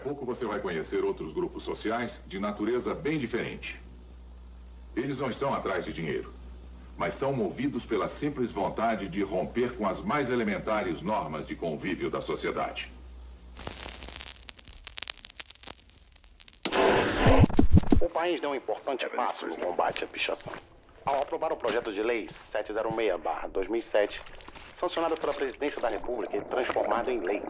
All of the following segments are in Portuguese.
pouco você vai conhecer outros grupos sociais de natureza bem diferente. Eles não estão atrás de dinheiro, mas são movidos pela simples vontade de romper com as mais elementares normas de convívio da sociedade. O país deu um importante passo no combate à pichação, ao aprovar o projeto de lei 706/2007, sancionado pela Presidência da República e transformado em lei,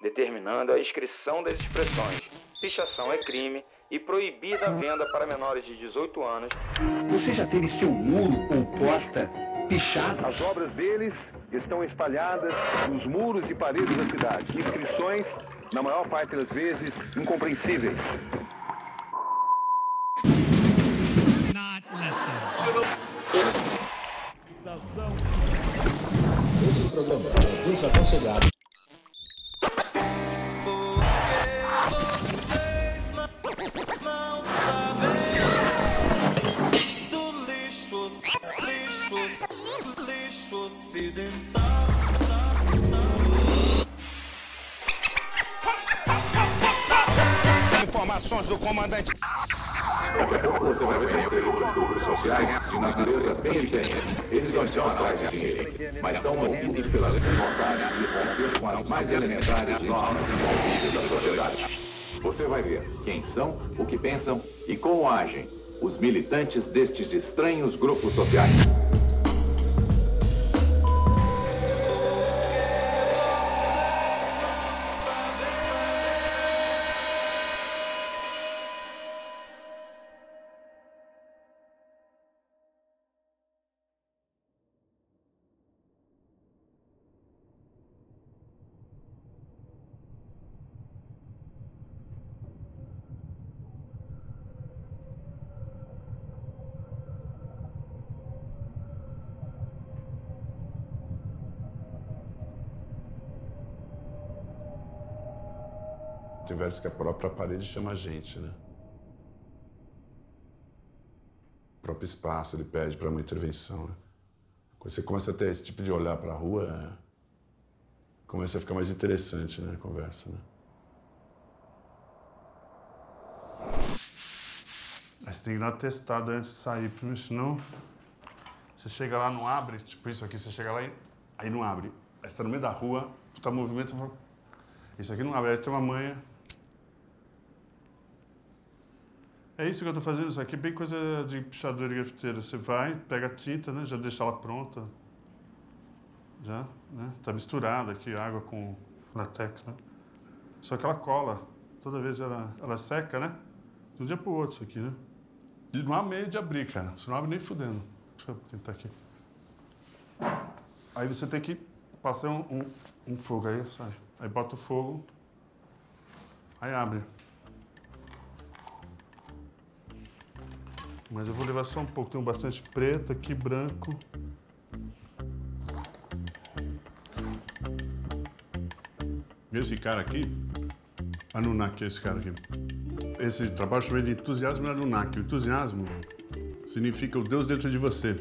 determinando a inscrição das expressões pichação é crime e proibida a venda para menores de 18 anos. Você já teve seu muro ou porta pichado? As obras deles estão espalhadas nos muros e paredes da cidade. Inscrições, na maior parte das vezes, incompreensíveis. Esse programa é desaconselhado. Lixo ocidental. Informações do comandante. Daqui a pouco você vai conhecer outros grupos sociais de natureza bem diferente. Eles não estão atrás de dinheiro, mas estão movidos pela vontade de romper com as mais elementares normas de convívio da sociedade. Você vai ver quem são, o que pensam e como agem os militantes destes estranhos grupos sociais. Tem vezes que a própria parede chama a gente, né? O próprio espaço, ele pede para uma intervenção, né? Quando você começa a ter esse tipo de olhar para a rua, começa a ficar mais interessante, né, a conversa, né? Mas tem que dar testada antes de sair, porque senão você chega lá, não abre, tipo isso aqui, você chega lá e aí não abre. Aí você tá no meio da rua, tá movimento, você fala, isso aqui não abre, aí tem uma manha. É isso que eu tô fazendo, isso aqui é bem coisa de pichador e grafiteiro. Você vai, pega a tinta, né, já deixa ela pronta. Já, né, tá misturada aqui, água com latex, né. Só que ela cola, toda vez ela seca, né, de um dia pro outro isso aqui, né. E não há meio de abrir, cara, você não abre nem fudendo. Deixa eu tentar aqui. Aí você tem que passar um fogo aí, sai. Aí bota o fogo, aí abre. Mas eu vou levar só um pouco, tem bastante preto aqui, branco. Esse cara aqui, Anunnaki, esse cara aqui. Esse trabalho chama de entusiasmo Anunnaki. O entusiasmo significa o Deus dentro de você.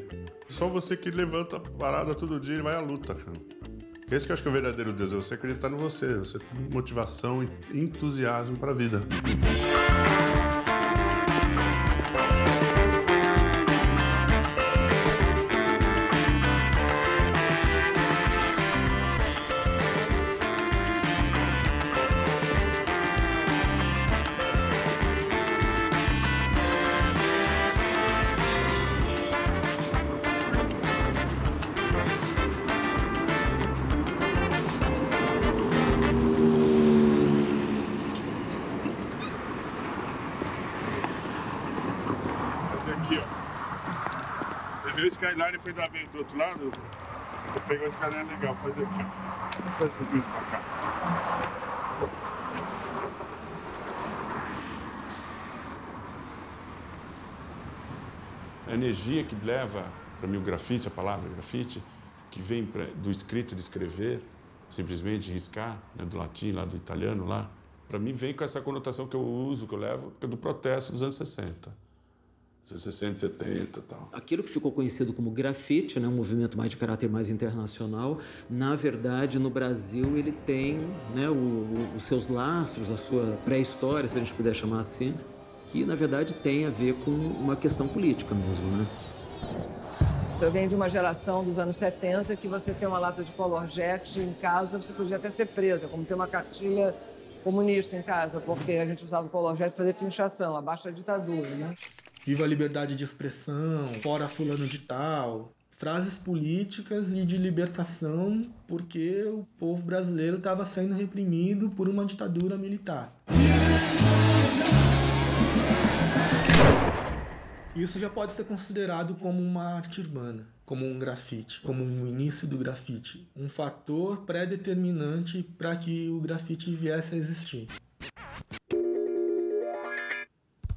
Só você que levanta a parada todo dia e vai à luta, cara. Que esse que eu acho que é o verdadeiro Deus, é você acreditar no você tem motivação e entusiasmo para a vida. Esse skyline foi da vez do outro lado, eu peguei o skyline legal, fazer aqui, faz um pouquinho pra cá. A energia que leva para mim o grafite, a palavra grafite, que vem do escrito, de escrever, simplesmente riscar, né, do latim, lá do italiano, lá, para mim vem com essa conotação que eu uso, que eu levo, que é do protesto dos anos 60. 60, 70 e tal. Aquilo que ficou conhecido como grafite, né, um movimento mais de caráter mais internacional, na verdade, no Brasil, ele tem, né, os seus lastros, a sua pré-história, se a gente puder chamar assim, que, na verdade, tem a ver com uma questão política mesmo, né? Eu venho de uma geração dos anos 70 que você ter uma lata de Color Jet em casa, você podia até ser presa, como ter uma cartilha comunista em casa, porque a gente usava o Color Jet para fazer pinchação, abaixo da ditadura, né? Viva a liberdade de expressão, fora fulano de tal. Frases políticas e de libertação, porque o povo brasileiro estava sendo reprimido por uma ditadura militar. Isso já pode ser considerado como uma arte urbana, como um grafite, como um início do grafite. Um fator pré-determinante para que o grafite viesse a existir.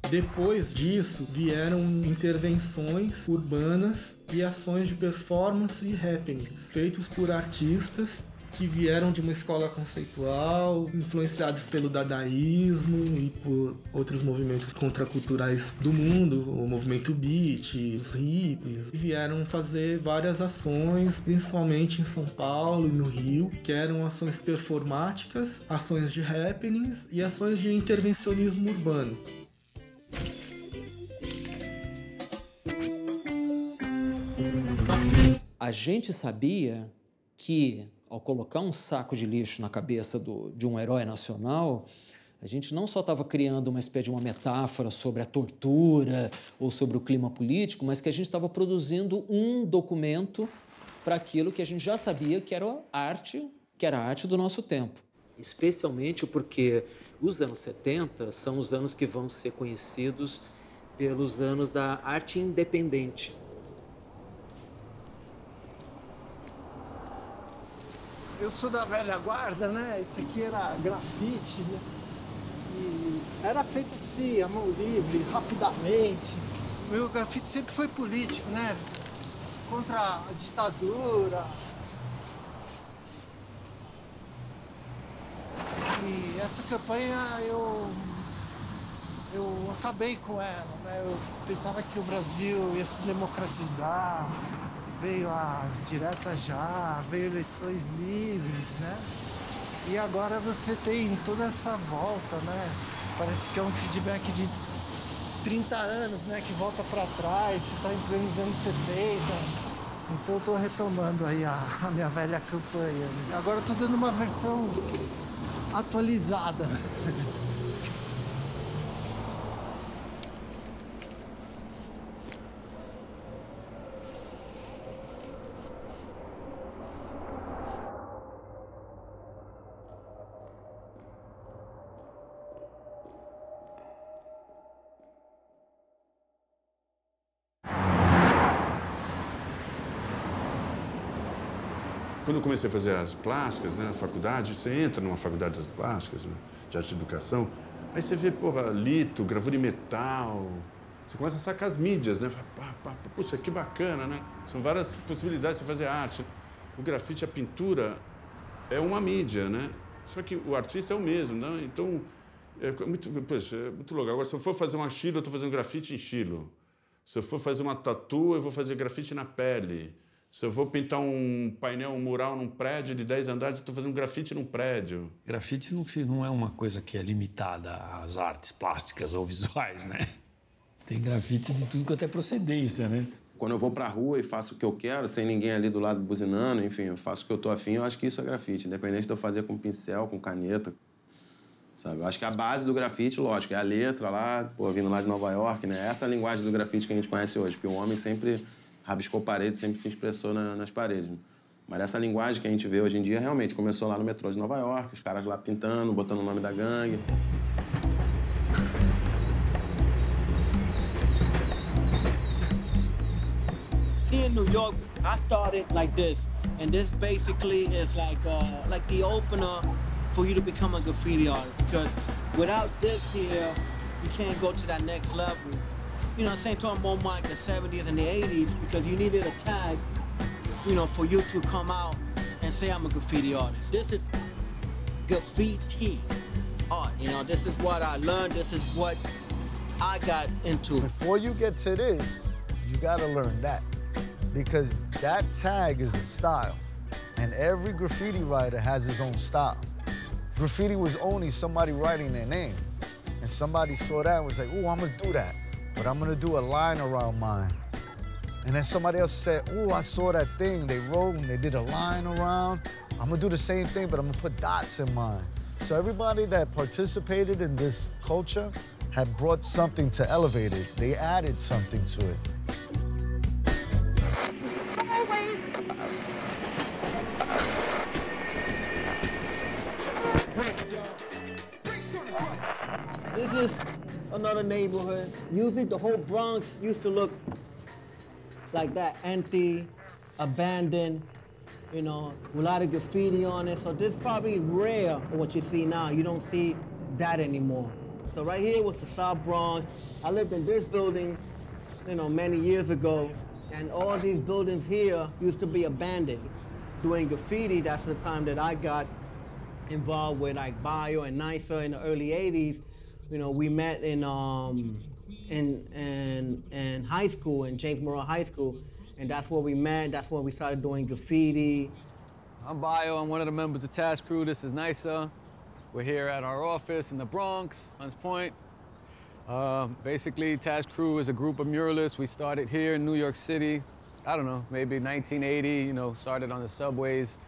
Depois disso, vieram intervenções urbanas e ações de performance e happenings, feitos por artistas que vieram de uma escola conceitual, influenciados pelo dadaísmo e por outros movimentos contraculturais do mundo, o movimento beat, os hippies, e vieram fazer várias ações, principalmente em São Paulo e no Rio, que eram ações performáticas, ações de happenings e ações de intervencionismo urbano. A gente sabia que, ao colocar um saco de lixo na cabeça de um herói nacional, a gente não só estava criando uma espécie de uma metáfora sobre a tortura ou sobre o clima político, mas que a gente estava produzindo um documento para aquilo que a gente já sabia que era a arte do nosso tempo. Especialmente porque os anos 70 são os anos que vão ser conhecidos pelos anos da arte independente. Eu sou da velha guarda, né? Isso aqui era grafite, né? E era feito assim, a mão livre, rapidamente. O meu grafite sempre foi político, né? Contra a ditadura. E essa campanha eu acabei com ela, né? Eu pensava que o Brasil ia se democratizar. Veio as diretas já, veio eleições livres, né? E agora você tem toda essa volta, né? Parece que é um feedback de 30 anos, né? Que volta para trás, você está em plenos anos 70. Então eu tô retomando aí a minha velha campanha. Né? Agora eu tô dando uma versão atualizada. Quando eu comecei a fazer as plásticas, né, na faculdade, você entra numa faculdade das plásticas, né, de arte e educação, aí você vê, porra, lito, gravura em metal, você começa a sacar as mídias, né, fala, puxa, que bacana, né? São várias possibilidades de você fazer arte. O grafite, a pintura, é uma mídia, né? Só que o artista é o mesmo, né? Então, é muito louco. Agora, se eu for fazer uma estilo, eu estou fazendo grafite em estilo. Se eu for fazer uma tatu, eu vou fazer grafite na pele. Se eu vou pintar um painel, um mural num prédio de 10 andares, eu estou fazendo grafite num prédio. Grafite não é uma coisa que é limitada às artes plásticas ou visuais, né? Tem grafite de tudo quanto é procedência, né? Quando eu vou pra rua e faço o que eu quero, sem ninguém ali do lado buzinando, enfim, eu faço o que eu tô afim, eu acho que isso é grafite. Independente de eu fazer com pincel, com caneta, sabe? Eu acho que a base do grafite, lógico, é a letra lá, pô, vindo lá de Nova York, né? Essa é a linguagem do grafite que a gente conhece hoje, porque o homem sempre rabiscou parede, sempre se expressou nas paredes. Mas essa linguagem que a gente vê hoje em dia realmente começou lá no metrô de Nova York, os caras lá pintando, botando o nome da gangue. Here in New York, I started like this, and this basically is like the opener for you to become a graffiti artist. Because without this here, you can't go to that next level. You know, I'm saying, talking about more like the 70s and the 80s, because you needed a tag, you know, for you to come out and say I'm a graffiti artist. This is graffiti art, you know, this is what I learned, this is what I got into. Before you get to this, you gotta learn that. Because that tag is a style. And every graffiti writer has his own style. Graffiti was only somebody writing their name. And somebody saw that and was like, oh, I'm gonna do that. But I'm gonna do a line around mine. And then somebody else said, oh, I saw that thing. They wrote and they did a line around. I'm gonna do the same thing, but I'm gonna put dots in mine. So everybody that participated in this culture had brought something to elevate it. They added something to it. This is another neighborhood. Usually the whole Bronx used to look like that, empty, abandoned, you know, with a lot of graffiti on it. So this is probably rare what you see now. You don't see that anymore. So right here was the South Bronx. I lived in this building, you know, many years ago, and all these buildings here used to be abandoned. Doing graffiti, that's the time that I got involved with like Bio and NYSA in the early 80s. You know, we met in high school, in James Monroe High School, and that's where we met. That's where we started doing graffiti. I'm Bio. I'm one of the members of Task Crew. This is NYSA. We're here at our office in the Bronx, Hunts Point. Basically, Task Crew is a group of muralists. We started here in New York City, I don't know, maybe 1980, you know, started on the subways.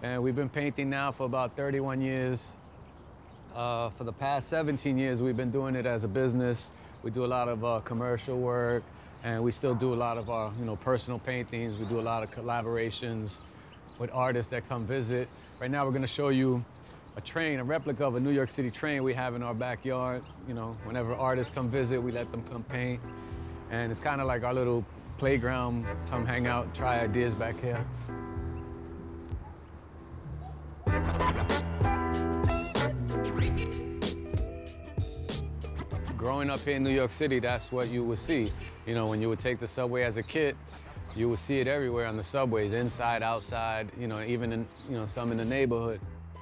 And we've been painting now for about 31 years. For the past 17 years, we've been doing it as a business. We do a lot of commercial work, and we still do a lot of our, you know, personal paintings. We do a lot of collaborations with artists that come visit. Right now, we're gonna show you a train, a replica of a New York City train we have in our backyard. You know, whenever artists come visit, we let them come paint. And it's kind of like our little playground, come hang out, try ideas back here. Growing up here in New York City, that's what you would see. You know, when you would take the subway as a kid, you would see it everywhere on the subways, inside, outside, you know, even in, you know, some in the neighborhood.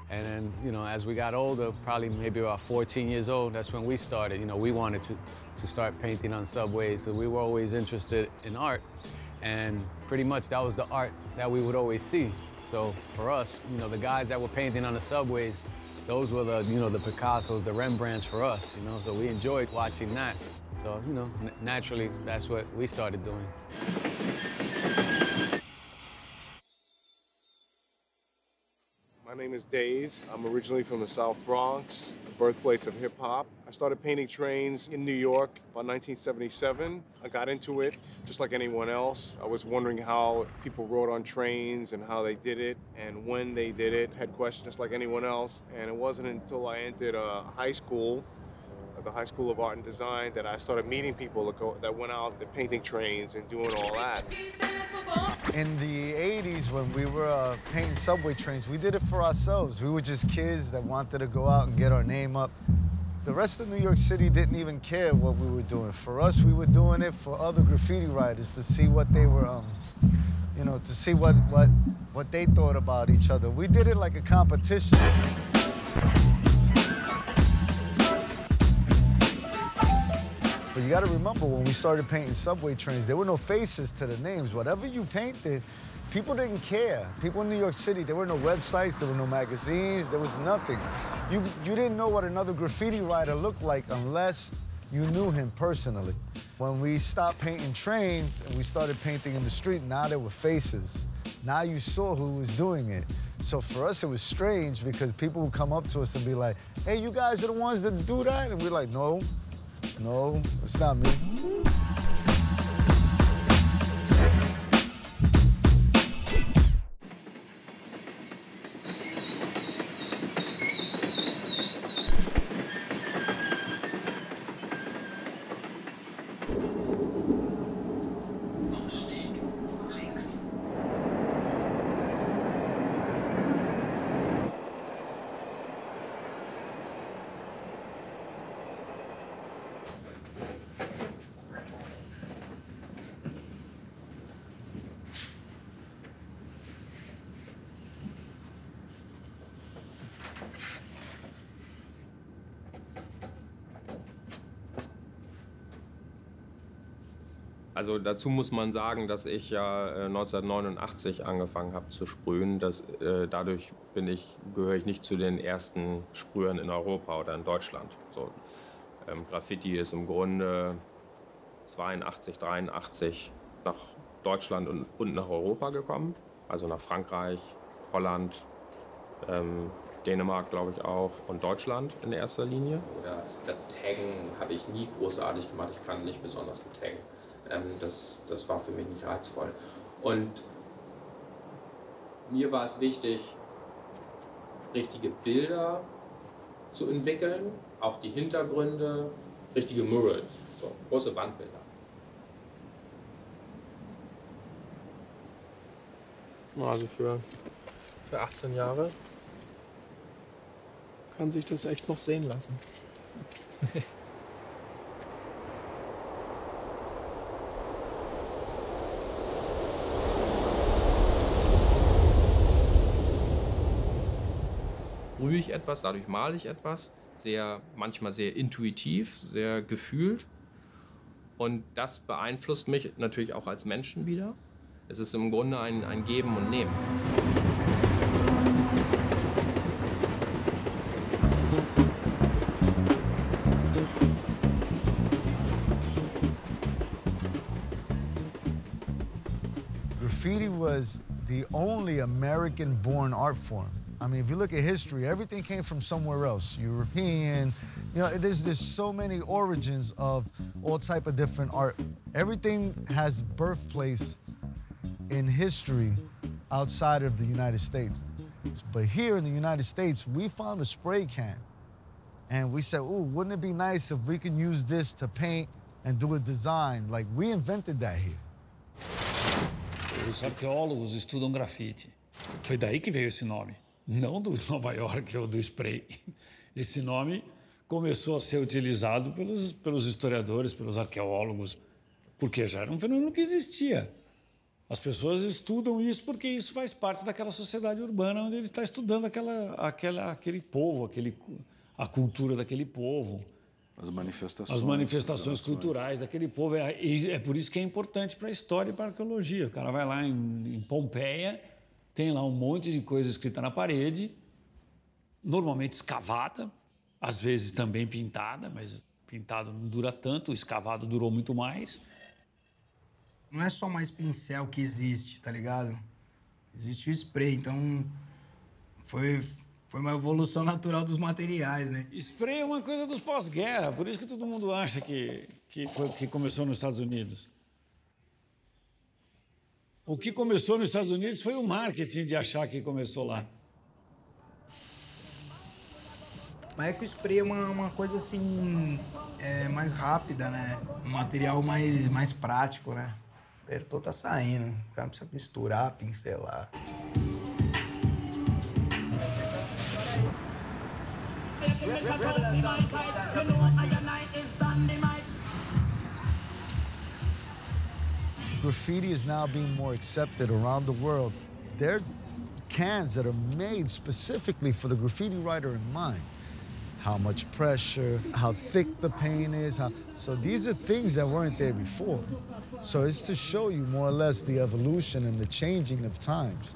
And then, you know, as we got older, probably maybe about 14 years old, that's when we started. You know, we wanted to start painting on subways because we were always interested in art. And pretty much that was the art that we would always see. So for us, you know, the guys that were painting on the subways, those were the, you know, the Picassos, the Rembrandts for us, you know, so we enjoyed watching that. So, you know, naturally, that's what we started doing. My name is Daze. I'm originally from the South Bronx, the birthplace of hip-hop. I started painting trains in New York about 1977. I got into it just like anyone else. I was wondering how people rode on trains and how they did it and when they did it. Had questions just like anyone else. And it wasn't until I entered high school, the High School of Art and Design, that I started meeting people that went out and painting trains and doing all that. In the 80s, when we were painting subway trains, we did it for ourselves. We were just kids that wanted to go out and get our name up. The rest of New York City didn't even care what we were doing. For us, we were doing it for other graffiti writers to see what they were, you know, to see what they thought about each other. We did it like a competition. But you gotta remember, when we started painting subway trains, there were no faces to the names. Whatever you painted, people didn't care. People in New York City, there were no websites, there were no magazines, there was nothing. You didn't know what another graffiti writer looked like unless you knew him personally. When we stopped painting trains and we started painting in the street, now there were faces. Now you saw who was doing it. So for us, it was strange because people would come up to us and be like, hey, you guys are the ones that do that? And we're like, no. No, it's not me. Also dazu muss man sagen, dass ich ja 1989 angefangen habe zu sprühen. Dadurch gehöre ich nicht zu den ersten Sprühern in Europa oder in Deutschland. So, Graffiti ist im Grunde 82, 83 nach Deutschland und nach Europa gekommen. Also nach Frankreich, Holland, Dänemark, glaube ich auch, und Deutschland in erster Linie. Das Taggen habe ich nie großartig gemacht. Ich kann nicht besonders gut taggen. Das war für mich nicht reizvoll. Und mir war es wichtig, richtige Bilder zu entwickeln, auch die Hintergründe, richtige Murals, so große Wandbilder. Also für 18 Jahre kann sich das echt noch sehen lassen. Sprühe ich etwas, dadurch male ich etwas, manchmal sehr intuitiv, sehr gefühlt. Und das beeinflusst mich natürlich auch als Menschen wieder. Es ist im Grunde ein Geben und Nehmen. Graffiti was the only American-born art form. I mean, if you look at history, everything came from somewhere else. European, you know, there's so many origins of all type of different art. Everything has birthplace in history outside of the United States. But here in the United States, we found a spray can. And we said, ooh, wouldn't it be nice if we could use this to paint and do a design? Like, we invented that here. Os arqueólogos estudam grafite. Foi daí que veio esse nome. Não do Nova York ou do spray. Esse nome começou a ser utilizado pelos historiadores, pelos arqueólogos, porque já era um fenômeno que existia. As pessoas estudam isso porque isso faz parte daquela sociedade urbana onde ele está estudando aquele povo, a cultura daquele povo. As manifestações culturais daquele povo. É por isso que é importante para a história e para a arqueologia. O cara vai lá em Pompeia, tem lá um monte de coisa escrita na parede, normalmente escavada, às vezes também pintada, mas pintado não dura tanto, o escavado durou muito mais. Não é só mais pincel que existe, tá ligado? Existe o spray, então foi uma evolução natural dos materiais, né? Spray é uma coisa dos pós-guerra, por isso que todo mundo acha que começou nos Estados Unidos. O que começou nos Estados Unidos foi o marketing de achar que começou lá. Mas é que o spray é uma coisa assim, mais rápida, né? Um material mais prático, né? O apertou, tá saindo. O cara não precisa misturar, pincelar. Graffiti is now being more accepted around the world. There are cans that are made specifically for the graffiti writer in mind. How much pressure, how thick the paint is. So these are things that weren't there before. So it's to show you more or less the evolution and the changing of times.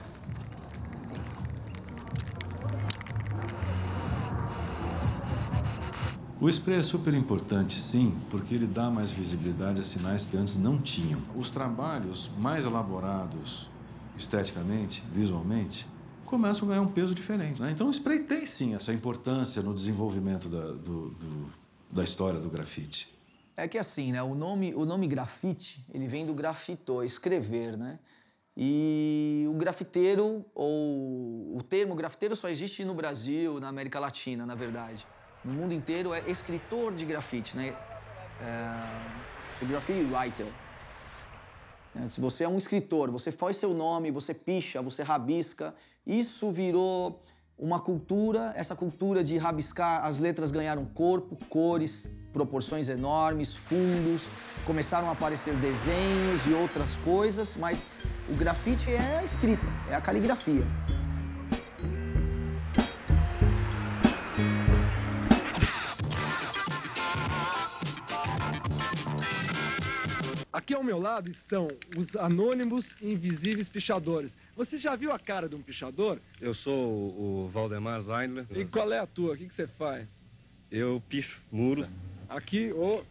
O spray é super importante, sim, porque ele dá mais visibilidade a sinais que antes não tinham. Os trabalhos mais elaborados esteticamente, visualmente, começam a ganhar um peso diferente, né? Então o spray tem, sim, essa importância no desenvolvimento da história do grafite. É que assim, né? O nome grafite, ele vem do grafito, escrever, né? E o grafiteiro, ou o termo grafiteiro só existe no Brasil, na América Latina, na verdade. No mundo inteiro é escritor de grafite, né? Graffiti writer. Se você é um escritor, você faz seu nome, você picha, você rabisca. Isso virou uma cultura, essa cultura de rabiscar, as letras ganharam corpo, cores, proporções enormes, fundos, começaram a aparecer desenhos e outras coisas, mas o grafite é a escrita, é a caligrafia. Aqui ao meu lado estão os anônimos e invisíveis pichadores. Você já viu a cara de um pichador? Eu sou o Valdemar Zeidler. E qual é a tua? O que você faz? Eu picho muro. Aqui, o...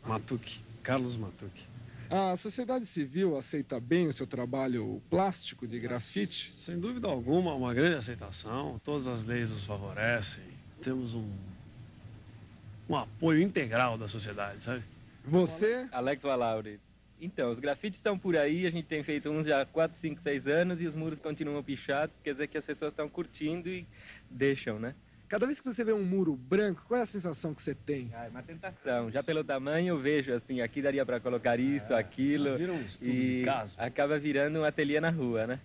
Matuque, Carlos Matuque. A sociedade civil aceita bem o seu trabalho plástico de grafite? Sem dúvida alguma, uma grande aceitação. Todas as leis nos favorecem. Temos um apoio integral da sociedade, sabe? Você? Alex Valauri. Então, os grafites estão por aí, a gente tem feito uns já há 4, 5, 6 anos e os muros continuam pichados, quer dizer que as pessoas estão curtindo e deixam, né? Cada vez que você vê um muro branco, qual é a sensação que você tem? É uma tentação. Já pelo tamanho eu vejo assim, aqui daria para colocar isso, aquilo. Vira um estudo e de caso. acaba virando um ateliê na rua, né?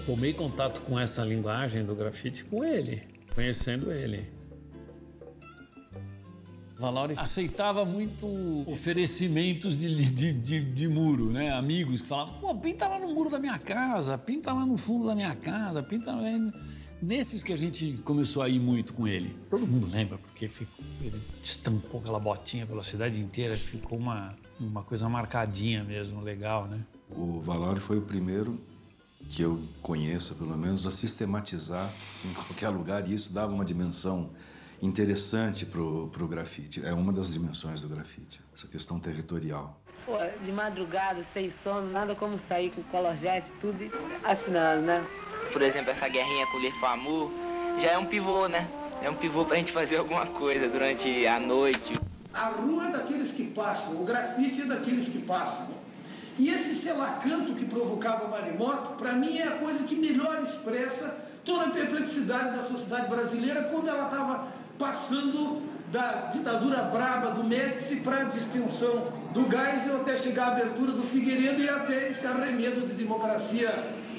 Tomei contato com essa linguagem do grafite com ele, conhecendo ele. Valauri aceitava muito oferecimentos de muro, né? Amigos que falavam, pô, pinta lá no muro da minha casa, pinta lá no fundo da minha casa, pinta lá... Nesses que a gente começou a ir muito com ele. Todo mundo lembra, porque ele estampou aquela botinha pela cidade inteira, ficou uma coisa marcadinha mesmo, legal, né? O Valauri foi o primeiro que eu conheço, pelo menos, a sistematizar em qualquer lugar, e isso dava uma dimensão interessante pro grafite. É uma das dimensões do grafite, essa questão territorial. Pô, de madrugada, sem sono, nada como sair com color jet, tudo assinando, né? Por exemplo, essa guerrinha com o Le Famo já é um pivô, né? É um pivô pra gente fazer alguma coisa durante a noite. A rua é daqueles que passam, o grafite é daqueles que passam. E esse selacanto que provocava o maremoto, para mim, é a coisa que melhor expressa toda a perplexidade da sociedade brasileira quando ela estava passando da ditadura braba do Médici para a distensão do Geisel até chegar à abertura do Figueiredo e até esse arremedo de democracia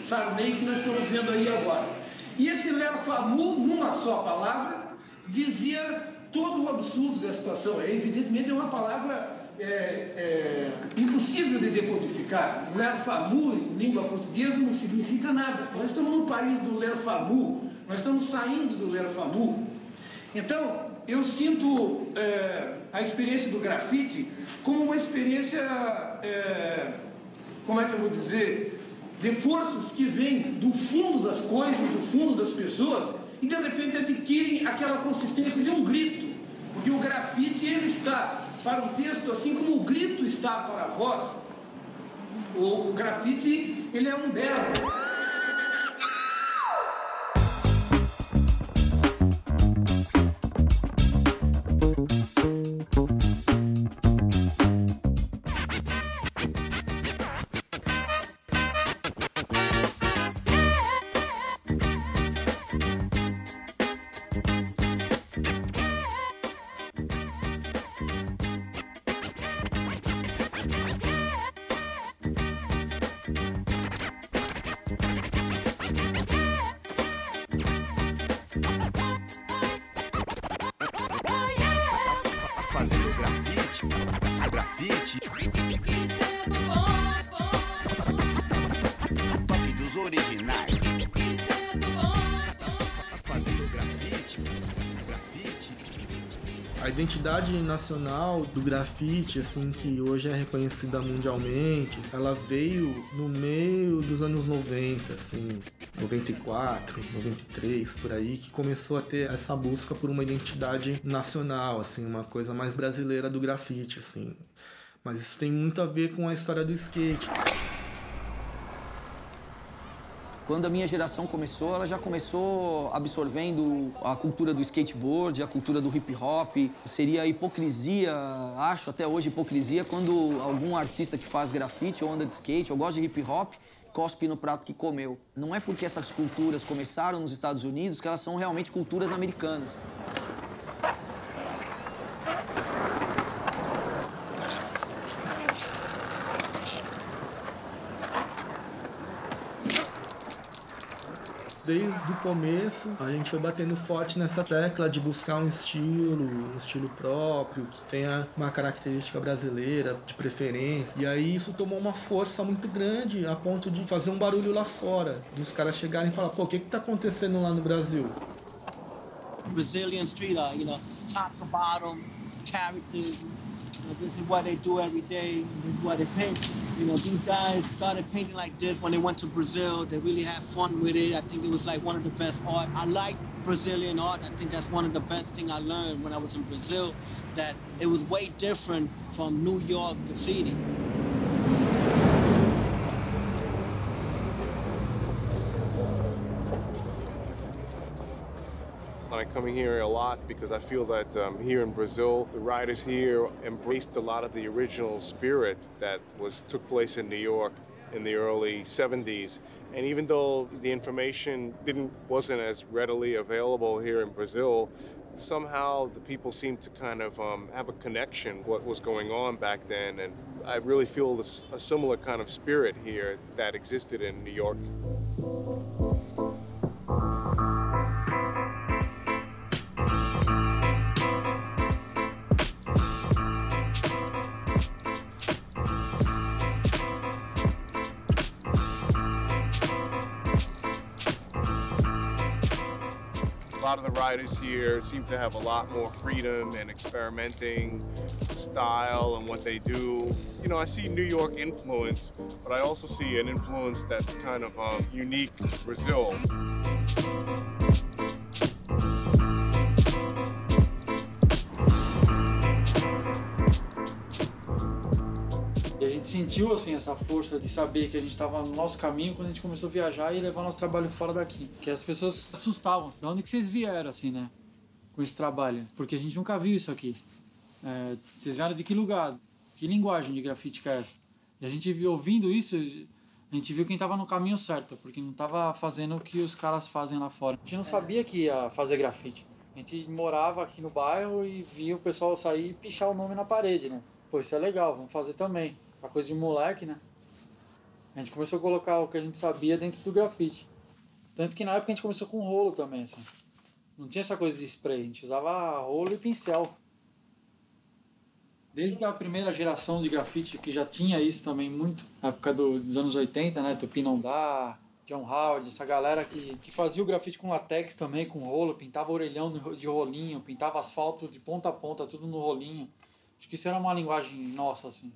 Sarney que nós estamos vendo aí agora. E esse Léo Famu, numa só palavra, dizia todo o absurdo da situação. Evidentemente é uma palavra impossível de decodificar. Léo Famu, em língua portuguesa, não significa nada. Nós estamos no país do Léo Famu, nós estamos saindo do Léo Famu. Então, eu sinto a experiência do grafite como uma experiência, como é que eu vou dizer, de forças que vêm do fundo das coisas, do fundo das pessoas, e de repente adquirem aquela consistência de um grito. Porque o grafite, ele está para um texto assim como o grito está para a voz. O grafite, ele é um berro. A identidade nacional do grafite, assim, que hoje é reconhecida mundialmente, ela veio no meio dos anos 90, assim, 94, 93, por aí, que começou a ter essa busca por uma identidade nacional, assim, uma coisa mais brasileira do grafite, assim. Mas isso tem muito a ver com a história do skate. Quando a minha geração começou, ela já começou absorvendo a cultura do skateboard, a cultura do hip hop. Seria hipocrisia, acho até hoje hipocrisia, quando algum artista que faz grafite ou anda de skate ou gosta de hip hop cospe no prato que comeu. Não é porque essas culturas começaram nos Estados Unidos que elas são realmente culturas americanas. Desde o começo, a gente foi batendo forte nessa tecla de buscar um estilo próprio, que tenha uma característica brasileira, de preferência. E aí isso tomou uma força muito grande, a ponto de fazer um barulho lá fora, dos caras chegarem e falar, pô, o que tá acontecendo lá no Brasil? Brazilian street art, top to bottom, characters. This is what they do every day. This is what they paint. These guys started painting like this when they went to Brazil. They really had fun with it. I think it was like one of the best art. I like Brazilian art. I think that's one of the best things I learned when I was in Brazil, that it was way different from New York graffiti. I'm coming here a lot because I feel that here in Brazil, the riders here embraced a lot of the original spirit that took place in New York in the early 70s. And even though the information wasn't as readily available here in Brazil, somehow the people seemed to kind of have a connection what was going on back then. And I really feel a similar kind of spirit here that existed in New York. A lot of the riders here seem to have a lot more freedom and experimenting style and what they do. I see New York influence, but I also see an influence that's kind of unique to Brazil. E a gente sentiu assim essa força de saber que a gente estava no nosso caminho quando a gente começou a viajar e levar nosso trabalho fora daqui. Que as pessoas se assustavam. De onde que vocês vieram, assim, né? Com esse trabalho? Porque a gente nunca viu isso aqui. Vocês vieram de que lugar? Que linguagem de grafite que é essa? E a gente viu, ouvindo isso, a gente viu quem estava no caminho certo, porque não estava fazendo o que os caras fazem lá fora. A gente não sabia que ia fazer grafite. A gente morava aqui no bairro e via o pessoal sair e pichar o nome na parede, né? Pô, isso é legal, vamos fazer também. Uma coisa de moleque, né? A gente começou a colocar o que a gente sabia dentro do grafite. Tanto que na época a gente começou com rolo também, assim. Não tinha essa coisa de spray, a gente usava rolo e pincel. Desde a primeira geração de grafite, que já tinha isso também muito, na época dos anos 80, né? Tupi Não Dá, John Howard, essa galera que fazia o grafite com latex também, com rolo, pintava orelhão de rolinho, pintava asfalto de ponta a ponta, tudo no rolinho. Acho que isso era uma linguagem nossa, assim.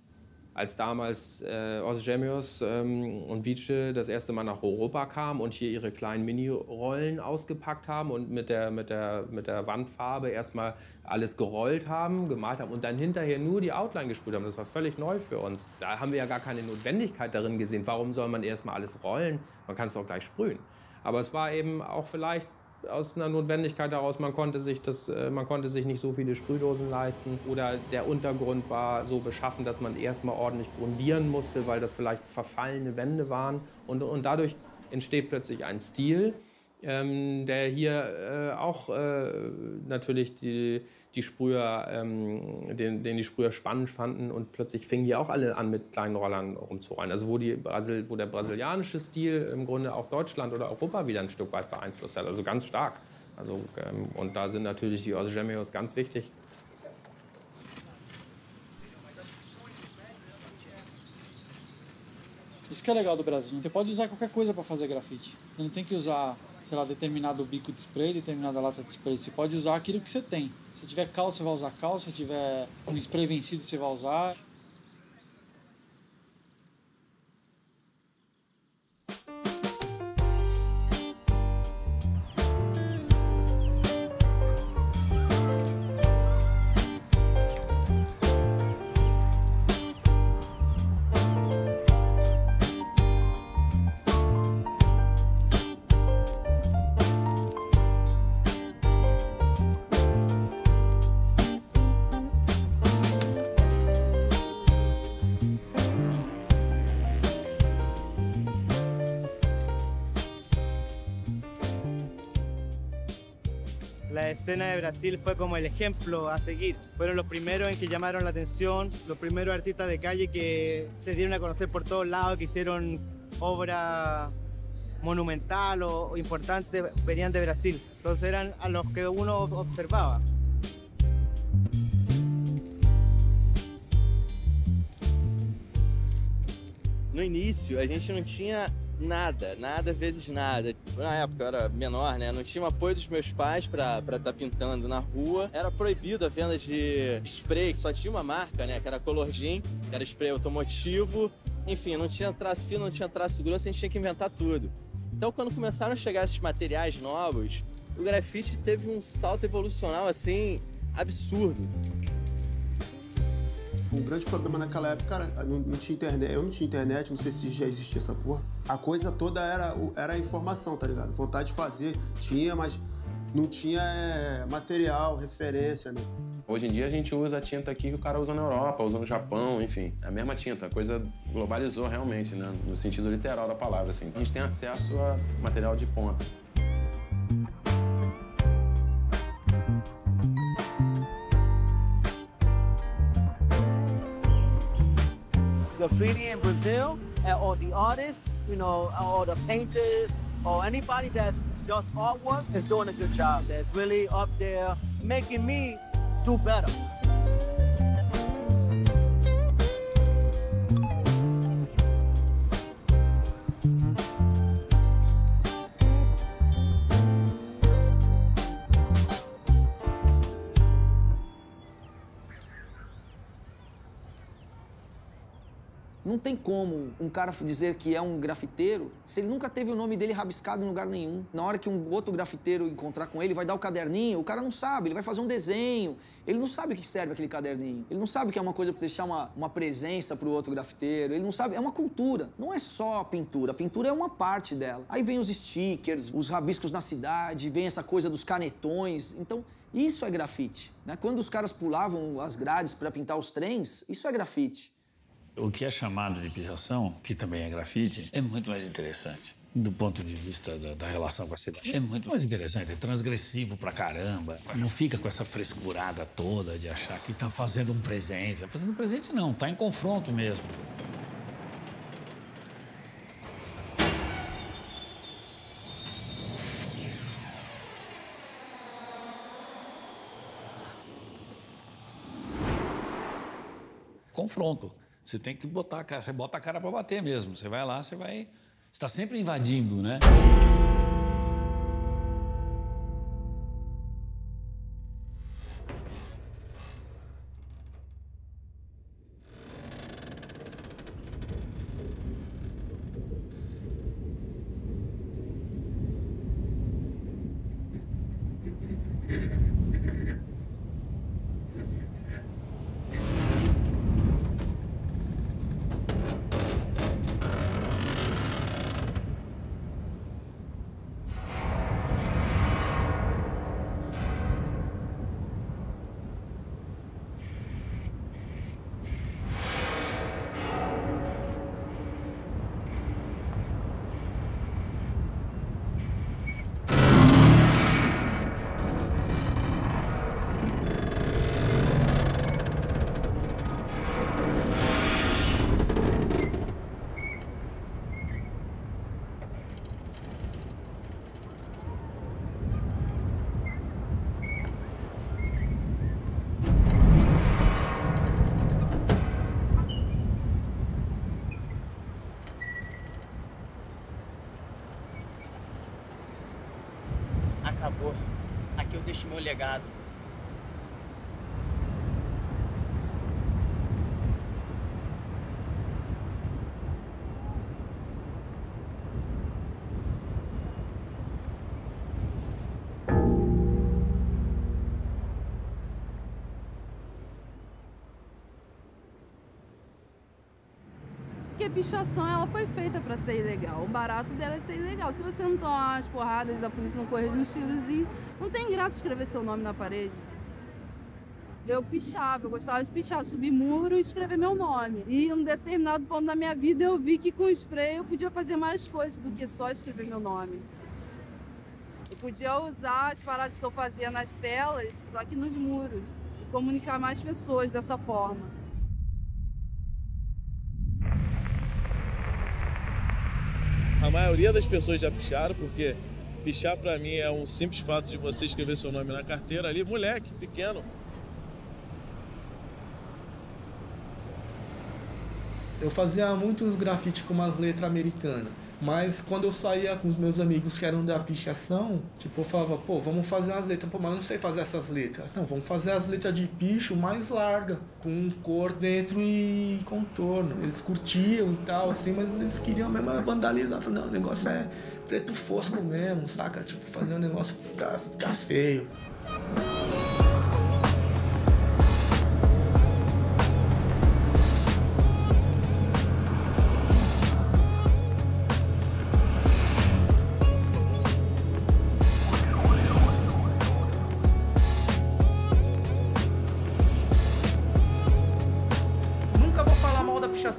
Als damals Os Gemios und Vice das erste Mal nach Europa kamen und hier ihre kleinen Mini-Rollen ausgepackt haben und mit der Wandfarbe erstmal alles gerollt haben, gemalt haben und dann hinterher nur die Outline gesprüht haben, das war völlig neu für uns. Da haben wir ja gar keine Notwendigkeit darin gesehen, warum soll man erstmal alles rollen, man kann es doch gleich sprühen. Aber es war eben auch vielleicht aus einer Notwendigkeit heraus, man konnte sich nicht so viele Sprühdosen leisten oder der Untergrund war so beschaffen, dass man erstmal ordentlich grundieren musste, weil das vielleicht verfallene Wände waren und dadurch entsteht plötzlich ein Stil, der hier auch natürlich die Sprüher, den die Sprüher spannend fanden und plötzlich fingen hier auch alle an mit kleinen Rollern rumzurollen. Also wo der brasilianische Stil im Grunde auch Deutschland oder Europa wieder ein Stück weit beeinflusst hat, also ganz stark. Also, und da sind natürlich die Os Gemios ganz wichtig. Isso que é legal do Brasil, você pode usar qualquer coisa para fazer grafite. Você não tem que usar, sei lá, determinado bico de spray, determinada lata de spray. Você pode usar aquilo que você tem. Se tiver cal, você vai usar cal. Se tiver um spray vencido, você vai usar. La escena de Brasil fue como el ejemplo a seguir. Fueron los primeros en que llamaron la atención, los primeros artistas de calle que se dieron a conocer por todos lados, que hicieron obras monumental o importante venían de Brasil. Entonces eran a los que uno observaba. No início, a gente não tinha nada vezes nada. Na época eu era menor, né? Não tinha o apoio dos meus pais pra estar pintando na rua. Era proibido a venda de spray, que só tinha uma marca, né? Que era Colorgen, que era spray automotivo. Enfim, não tinha traço fino, não tinha traço grosso, a gente tinha que inventar tudo. Então, quando começaram a chegar esses materiais novos, o grafite teve um salto evolucional, assim, absurdo. O grande problema naquela época, cara, não tinha internet. Eu não tinha internet, não sei se já existia essa porra. A coisa toda era a informação, tá ligado? Vontade de fazer, tinha, mas não tinha material, referência, né? Hoje em dia a gente usa a tinta aqui que o cara usa na Europa, usa no Japão, enfim. É a mesma tinta, a coisa globalizou realmente, né? No sentido literal da palavra, assim. A gente tem acesso a material de ponta. Graffiti in Brazil, or the artists, you know, or the painters, or anybody that's just artwork is doing a good job. That's really up there, making me do better. Não tem como um cara dizer que é um grafiteiro se ele nunca teve o nome dele rabiscado em lugar nenhum. Na hora que um outro grafiteiro encontrar com ele, vai dar o caderninho, o cara não sabe, ele vai fazer um desenho. Ele não sabe o que serve aquele caderninho. Ele não sabe que é uma coisa para deixar uma presença para o outro grafiteiro. Ele não sabe, é uma cultura. Não é só a pintura é uma parte dela. Aí vem os stickers, os rabiscos na cidade, vem essa coisa dos canetões. Então, isso é grafite, né? Quando os caras pulavam as grades para pintar os trens, isso é grafite. O que é chamado de pichação, que também é grafite, é muito mais interessante. Do ponto de vista da relação com a cidade. É muito mais interessante, é transgressivo pra caramba. Não fica com essa frescurada toda de achar que tá fazendo um presente. Tá fazendo um presente não, tá em confronto mesmo. Confronto. Você tem que botar a cara, você bota a cara para bater mesmo. Você vai lá, você está sempre invadindo, né? Acabou. Aqui eu deixo meu legado. Porque a pichação, ela foi feita para ser ilegal. O barato dela é ser ilegal. Se você não tomar as porradas da polícia, não correr de uns tirozinhos, não tem graça escrever seu nome na parede. Eu pichava, eu gostava de pichar, subir muro e escrever meu nome. E em um determinado ponto da minha vida eu vi que com spray eu podia fazer mais coisas do que só escrever meu nome. Eu podia usar as paradas que eu fazia nas telas, só que nos muros, e comunicar mais pessoas dessa forma. A maioria das pessoas já picharam, porque pichar pra mim é um simples fato de você escrever seu nome na carteira ali, moleque, pequeno. Eu fazia muitos grafites com umas letras americanas, mas quando eu saía com os meus amigos que eram da pichação, tipo, eu falava, pô, vamos fazer umas letras, pô, mas eu não sei fazer essas letras. Não, vamos fazer as letras de picho mais larga, com cor dentro e contorno. Eles curtiam e tal, assim, mas eles queriam mesmo vandalizar. Não, o negócio é preto fosco mesmo, saca? Tipo, fazer um negócio pra ficar feio.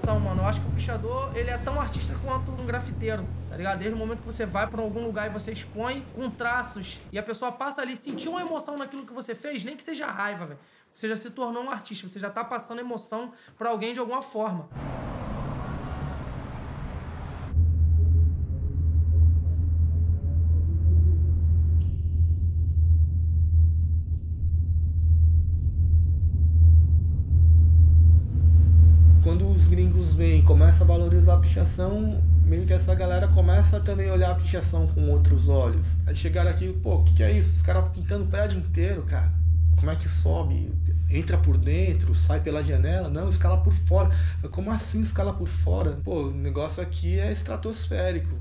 Mano, eu acho que o pichador, ele é tão artista quanto um grafiteiro, tá ligado? Desde o momento que você vai pra algum lugar e você expõe com traços e a pessoa passa ali, sentiu uma emoção naquilo que você fez, nem que seja raiva, velho. Você já se tornou um artista, você já tá passando emoção pra alguém de alguma forma. Quando os gringos vêm e começam a valorizar a pichação, meio que essa galera começa a também olhar a pichação com outros olhos. Aí chegaram aqui, pô, o que é isso? Os caras pintando o prédio inteiro, cara. Como é que sobe? Entra por dentro, sai pela janela? Não, escala por fora. Como assim escala por fora? Pô, o negócio aqui é estratosférico.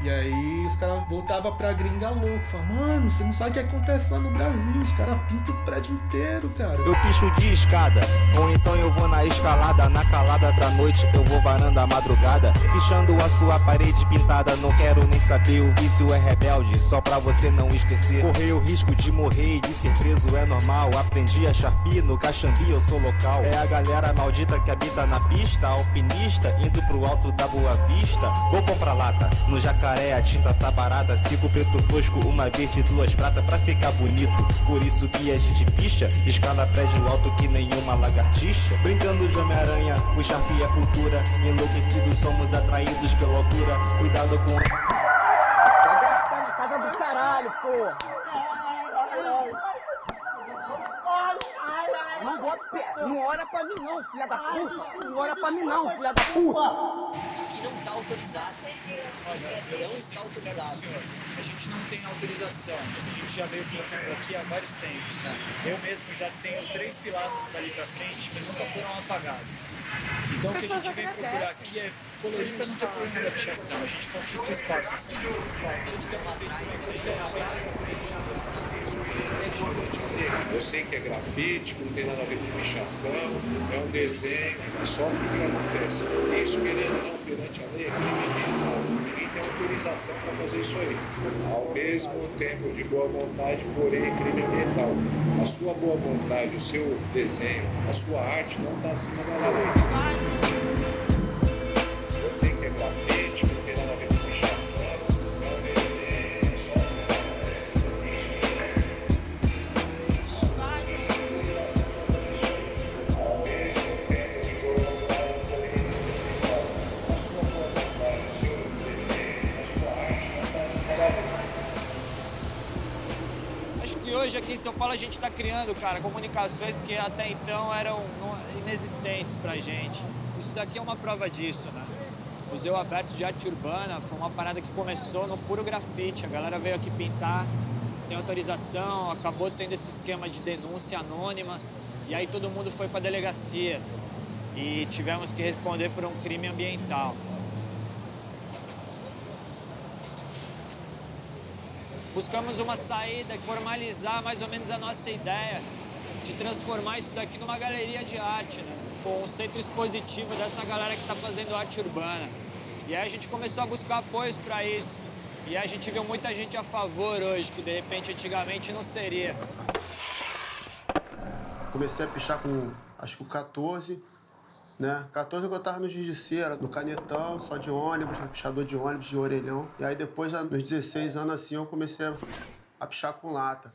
E aí os caras voltavam pra gringa louco, falavam, mano, você não sabe o que acontece lá no Brasil, os caras pintam o prédio inteiro, cara. Eu picho de escada, ou então eu vou na escalada, na calada da noite eu vou varanda à madrugada, pichando a sua parede pintada, não quero nem saber, o vício é rebelde, só pra você não esquecer. Correr o risco de morrer e de ser preso é normal, aprendi a Sharpie no Caxambi, eu sou local. É a galera maldita que habita na pista, alpinista, indo pro alto da Boa Vista. Vou comprar lata, no Jacaré a tinta tá barata, sigo preto fosco, uma verde e duas pratas pra ficar bonito. Por isso que a gente picha, escala prédio alto que nenhuma lagartixa. Brincando de Homem-Aranha, o Sharpie é cultura, enlouquecidos somos atraídos pela altura. Cuidado com... Tá na casa do caralho, porra! Não bota pé, não olha pra mim não, filha da puta! Não olha pra mim não, filha da puta! Aqui não tá autorizado. Olha, não está autorizado. Senhor, a gente não tem autorização. A gente já veio pintando aqui há vários tempos. Eu mesmo já tenho 3 pilastras ali pra frente, mas nunca foram apagados. Então o que a gente vem procurar aqui é colorir pra não ter problema da pichação. A gente conquista o espaço assim. Eu sei que é grafite, que não tem nada a ver com pichação, é um desenho, e só o que acontece. Isso, querendo ou não, perante a lei, é crime ambiental. Ninguém tem autorização para fazer isso aí. Ao mesmo tempo de boa vontade, porém é crime ambiental. A sua boa vontade, o seu desenho, a sua arte não está acima da lei. Eu sei que é grafite, não tem nada a ver com pichação, é um desenho. Hoje aqui em São Paulo a gente está criando, cara, comunicações que até então eram inexistentes pra gente. Isso daqui é uma prova disso, né? O Museu Aberto de Arte Urbana foi uma parada que começou no puro grafite. A galera veio aqui pintar sem autorização, acabou tendo esse esquema de denúncia anônima e aí todo mundo foi pra delegacia e tivemos que responder por um crime ambiental. Buscamos uma saída, formalizar mais ou menos a nossa ideia de transformar isso daqui numa galeria de arte, né? Com um centro expositivo dessa galera que está fazendo arte urbana. E aí a gente começou a buscar apoios para isso. E aí a gente viu muita gente a favor hoje, que de repente antigamente não seria. Comecei a pichar com, acho que com 14, né? 14 eu tava no giz de cera, no canetão, só de ônibus, pichador de ônibus, de orelhão. E aí depois, nos 16 anos assim, eu comecei a pichar com lata.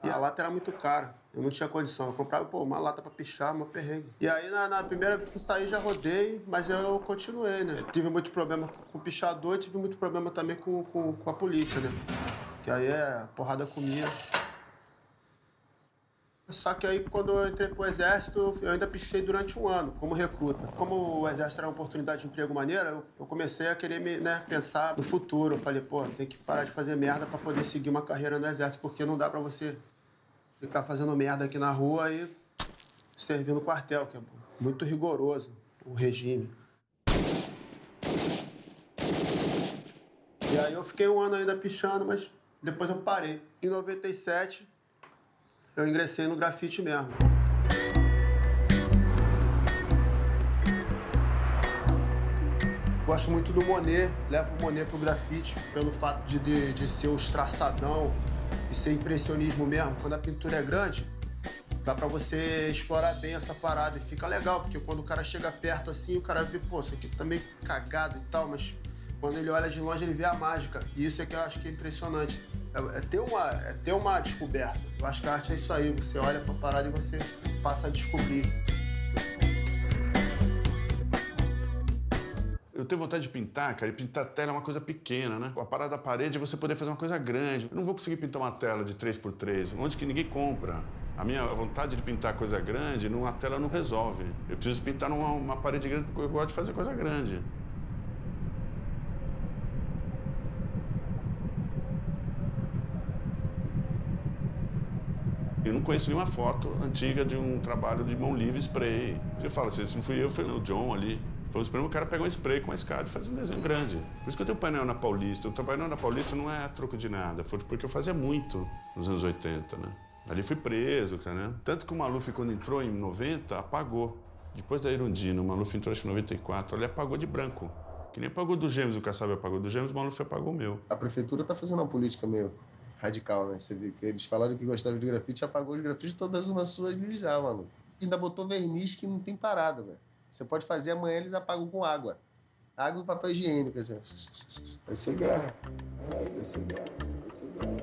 E A lata era muito cara. Eu não tinha condição. Eu comprava, uma lata pra pichar, uma perrengue. E aí, na primeira vez que eu saí, já rodei, mas eu continuei, né? Eu tive muito problema com o pichador e tive muito problema também com a polícia, né? Que aí a porrada comia. Só que aí, quando eu entrei pro Exército, eu ainda pichei durante 1 ano, como recruta. Como o Exército era uma oportunidade de emprego maneira, eu comecei a querer pensar no futuro. Eu falei, tem que parar de fazer merda pra poder seguir uma carreira no Exército, porque não dá pra você ficar fazendo merda aqui na rua e servir no quartel, que é muito rigoroso o regime. E aí eu fiquei 1 ano ainda pichando, mas depois eu parei. Em 97, eu ingressei no grafite mesmo. Gosto muito do Monet, levo o Monet pro grafite pelo fato de ser o traçadão e ser impressionismo mesmo. Quando a pintura é grande, dá pra você explorar bem essa parada e fica legal, porque quando o cara chega perto assim, o cara vê, isso aqui tá meio cagado e tal, mas quando ele olha de longe, ele vê a mágica. E isso é que eu acho que é impressionante. É ter uma descoberta. Eu acho que a arte é isso aí. Você olha pra parada e você passa a descobrir. Eu tenho vontade de pintar, cara, e pintar tela é uma coisa pequena, né? A parada da parede é você poder fazer uma coisa grande. Eu não vou conseguir pintar uma tela de 3x3, onde que ninguém compra. A minha vontade de pintar coisa grande, numa tela não resolve. Eu preciso pintar numa parede grande porque eu gosto de fazer coisa grande. Eu não conheço nenhuma foto antiga de um trabalho de mão livre spray. Você fala, se não fui eu, foi o John ali. Foi um spray, o cara pega um spray com uma escada e faz um desenho grande. Por isso que eu tenho painel na Paulista. O painel na Paulista não é a troco de nada, foi porque eu fazia muito nos anos 80, né? Ali fui preso, cara, né? Tanto que o Maluf, quando entrou em 90, apagou. Depois da Irundina, o Maluf entrou acho que em 94, ele apagou de branco. Que nem apagou do Gêmeos, o Kassab apagou do Gêmeos, o Maluf apagou o meu. A prefeitura tá fazendo uma política meio radical, né? Você vê que eles falaram que gostavam de grafite, apagou os grafites todas as zonas suas ali já, mano. Ainda botou verniz que não tem parada, velho. Você pode fazer amanhã, eles apagam com água. Água e papel higiênico, assim. Vai ser guerra. Vai ser guerra. Vai ser guerra.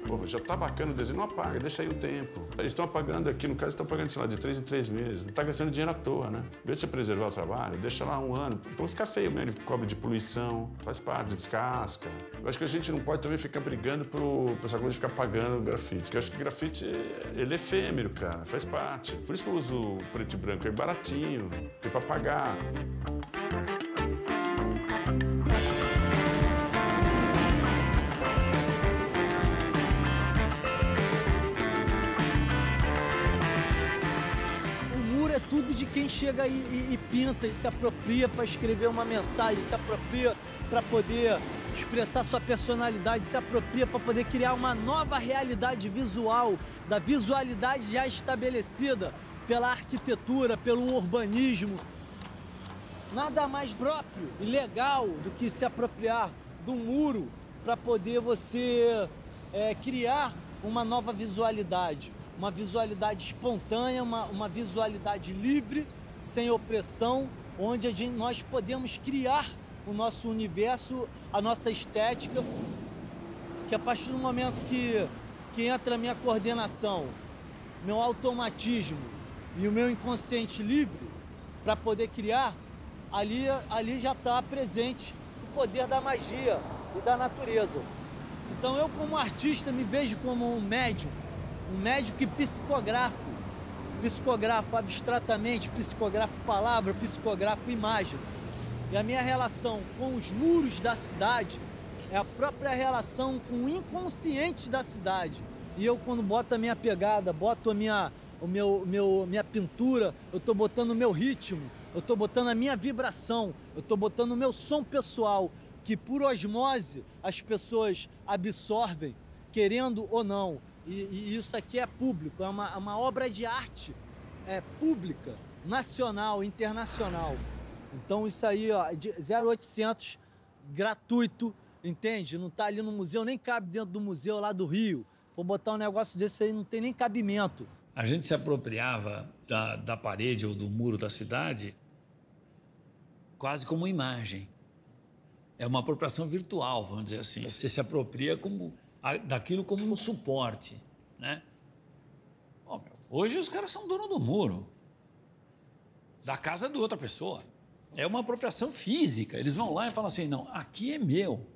Pô, já tá bacana o desenho, não apaga, deixa aí o tempo. Eles estão apagando aqui, no caso, estão apagando, sei lá, de 3 em 3 meses. Não tá gastando dinheiro à toa, né? Em vez de você preservar o trabalho, deixa lá 1 ano. Pra ficar feio mesmo, ele cobre de poluição, faz parte, descasca. Eu acho que a gente não pode também ficar brigando por essa coisa de ficar pagando grafite. Porque eu acho que grafite, ele é efêmero, cara, faz parte. Por isso que eu uso preto e branco, é baratinho, porque é pra pagar. Tudo de quem chega e pinta e se apropria para escrever uma mensagem, se apropria para poder expressar sua personalidade, se apropria para poder criar uma nova realidade visual, da visualidade já estabelecida pela arquitetura, pelo urbanismo. Nada mais próprio e legal do que se apropriar do muro para poder você criar uma nova visualidade. Uma visualidade espontânea, uma visualidade livre, sem opressão, onde nós podemos criar o nosso universo, a nossa estética, que a partir do momento que entra a minha coordenação, meu automatismo e o meu inconsciente livre para poder criar, ali já está presente o poder da magia e da natureza. Então eu, como artista, me vejo como um médium que psicografo abstratamente, psicografo palavra, psicografo imagem. E a minha relação com os muros da cidade é a própria relação com o inconsciente da cidade. E eu, quando boto a minha pegada, boto a minha pintura, eu estou botando o meu ritmo, eu estou botando a minha vibração, eu estou botando o meu som pessoal, que por osmose as pessoas absorvem, querendo ou não. E isso aqui é público, é uma obra de arte pública, nacional, internacional. Então isso aí, ó, de 0800, gratuito, entende? Não tá ali no museu, nem cabe dentro do museu lá do Rio. Vou botar um negócio desse aí, não tem nem cabimento. A gente se apropriava da parede ou do muro da cidade quase como imagem. É uma apropriação virtual, vamos dizer assim. Você se apropria daquilo como um suporte, né? Hoje os caras são dono do muro, da casa de outra pessoa. É uma apropriação física. Eles vão lá e falam assim, não, aqui é meu.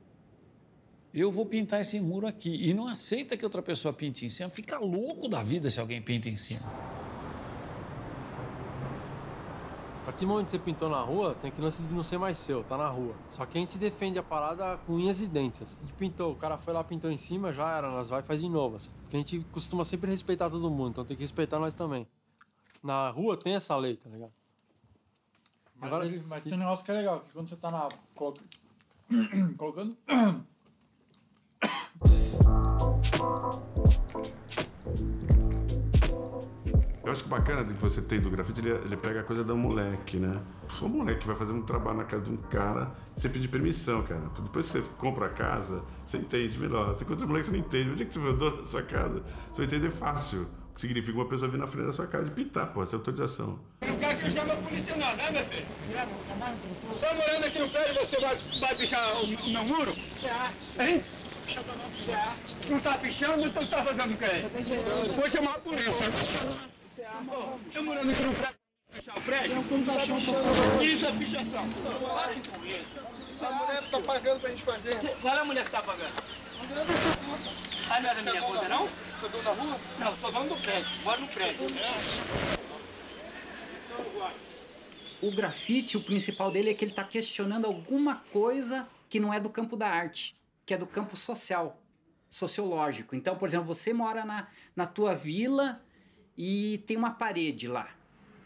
Eu vou pintar esse muro aqui. E não aceita que outra pessoa pinte em cima. Fica louco da vida se alguém pinta em cima. A partir do momento que você pintou na rua, tem que lance de não ser mais seu, tá na rua. Só que a gente defende a parada com unhas e dentes. A gente pintou, o cara foi lá, pintou em cima, já era, nós vai e faz de novo. Assim. Porque a gente costuma sempre respeitar todo mundo, então tem que respeitar nós também. Na rua tem essa lei, tá ligado? Mas tem um negócio que é legal, que quando você tá colocando... Eu acho que o bacana do que você tem do grafite, ele pega a coisa do moleque, né? Sou um moleque que vai fazer um trabalho na casa de um cara sem pedir permissão, cara. Depois que você compra a casa, você entende melhor. Tem coisas moleques que você não entende. O dia que você vê o dono da sua casa, você vai entender fácil. O que significa uma pessoa vir na frente da sua casa e pintar, pô, essa é autorização. Não quer que eu chame a polícia não, né, meu filho? Tá morando aqui no prédio e você vai pichar o meu muro? Hein? Não tá pichando, então tá fazendo o quê? Vou chamar a polícia. Tô morando aqui no prédio, pichar o prédio? Isso é pichação. Essa mulher tá pagando pra gente fazer. Qual é a mulher que tá pagando? Ah, não é da minha conta, não? Sou dono da rua? Não, sou dono do prédio. Moro no prédio. O grafite, o principal dele é que ele está questionando alguma coisa que não é do campo da arte, que é do campo social, sociológico. Então, por exemplo, você mora na tua vila e tem uma parede lá.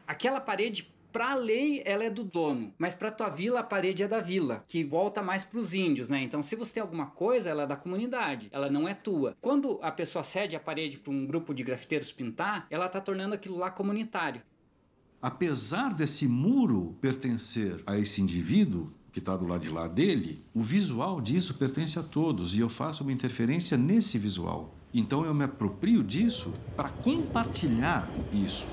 Aquela parede, para a lei, ela é do dono, mas para tua vila, a parede é da vila, que volta mais para os índios, né? Então, se você tem alguma coisa, ela é da comunidade, ela não é tua. Quando a pessoa cede a parede para um grupo de grafiteiros pintar, ela está tornando aquilo lá comunitário. Apesar desse muro pertencer a esse indivíduo que está do lado de lá dele, o visual disso pertence a todos e eu faço uma interferência nesse visual. Então eu me aproprio disso para compartilhar isso.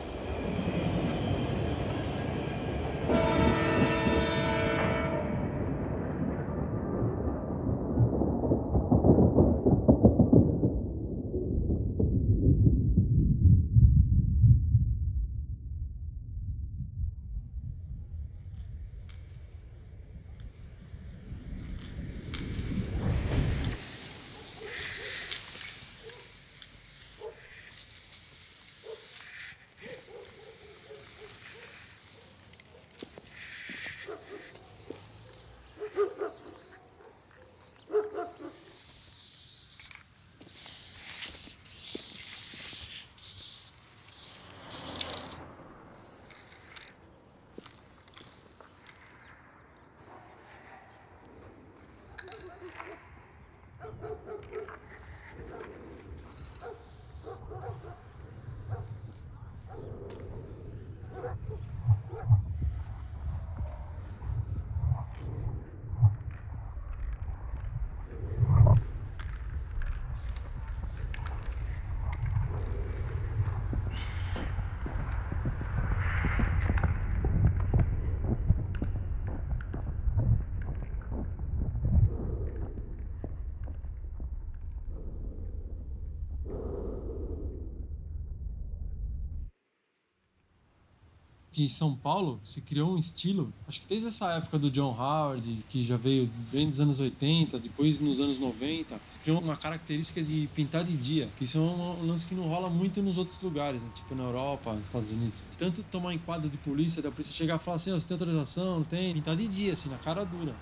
Que em São Paulo se criou um estilo, acho que desde essa época do John Howard, que já veio bem dos anos 80, depois nos anos 90, se criou uma característica de pintar de dia, que isso é um lance que não rola muito nos outros lugares, né? Tipo na Europa, nos Estados Unidos. Tanto tomar enquadro de polícia, da polícia chegar e falar assim, oh, você tem autorização, não tem? Pintar de dia, assim, na cara dura.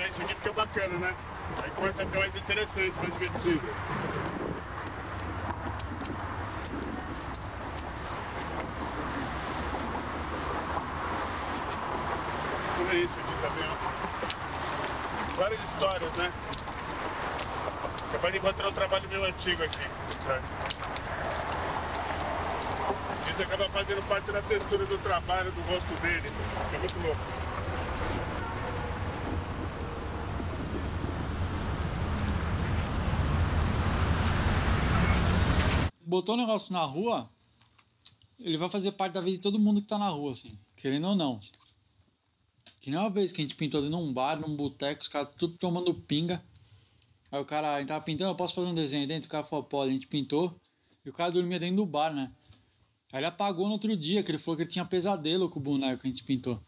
Isso aqui fica bacana, né? Aí começa a ficar mais interessante, mais divertido. É isso aqui também. Várias histórias, né? Acabei de encontrar um trabalho meu antigo aqui. Isso acaba fazendo parte da textura do trabalho, do rosto dele. Fica muito louco. Botou um negócio na rua, ele vai fazer parte da vida de todo mundo que tá na rua, assim, querendo ou não. Assim. Que nem uma vez que a gente pintou dentro de um bar, num boteco, os caras tudo tomando pinga. Aí o cara, a gente tava pintando, eu posso fazer um desenho dentro? O cara falou, pode, a gente pintou. E o cara dormia dentro do bar, né? Aí ele apagou no outro dia, que ele falou que ele tinha pesadelo com o boneco que a gente pintou.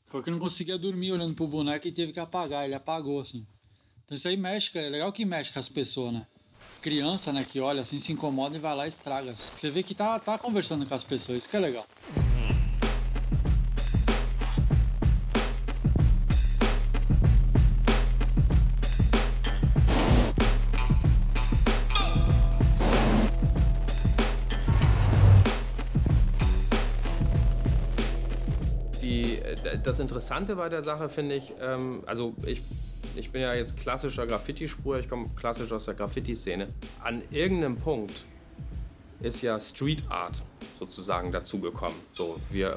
Falou que não conseguia dormir olhando pro boneco e teve que apagar, ele apagou, assim. Então isso aí mexe, é legal que mexe com as pessoas, né? Criança, né, que olha assim, se incomoda e vai lá e estraga. Você vê que tá conversando com as pessoas, isso que é legal. Das Interessante bei der Sache finde ich, also ich bin ja jetzt klassischer Graffiti-Spur, ich komme klassisch aus der Graffiti-Szene. An irgendeinem Punkt ist ja Street Art sozusagen dazugekommen, so wie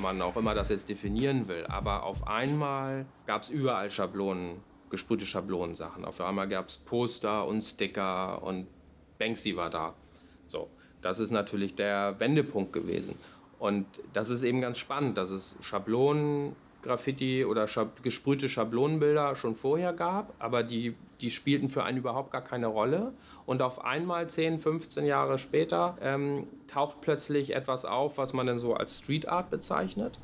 man auch immer das jetzt definieren will. Aber auf einmal gab es überall Schablonen, gesprühte Schablonensachen. Auf einmal gab es Poster und Sticker und Banksy war da. So, das ist natürlich der Wendepunkt gewesen. Und das ist eben ganz spannend, dass es Schablonen-Graffiti oder gesprühte Schablonenbilder schon vorher gab, aber die spielten für einen überhaupt gar keine Rolle. Und auf einmal 10, 15 Jahre später taucht plötzlich etwas auf, was man dann so als Street Art bezeichnet.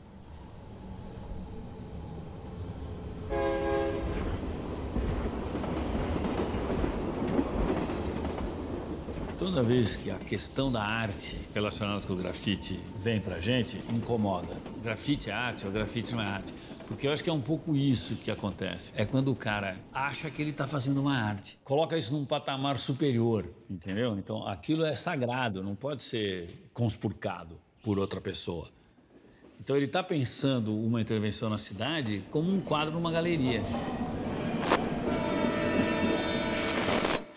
Toda vez que a questão da arte relacionada com o grafite vem pra gente, incomoda. O grafite é arte ou o grafite não é arte? Porque eu acho que é um pouco isso que acontece. É quando o cara acha que ele tá fazendo uma arte. Coloca isso num patamar superior, entendeu? Então aquilo é sagrado, não pode ser conspurcado por outra pessoa. Então ele tá pensando uma intervenção na cidade como um quadro numa galeria.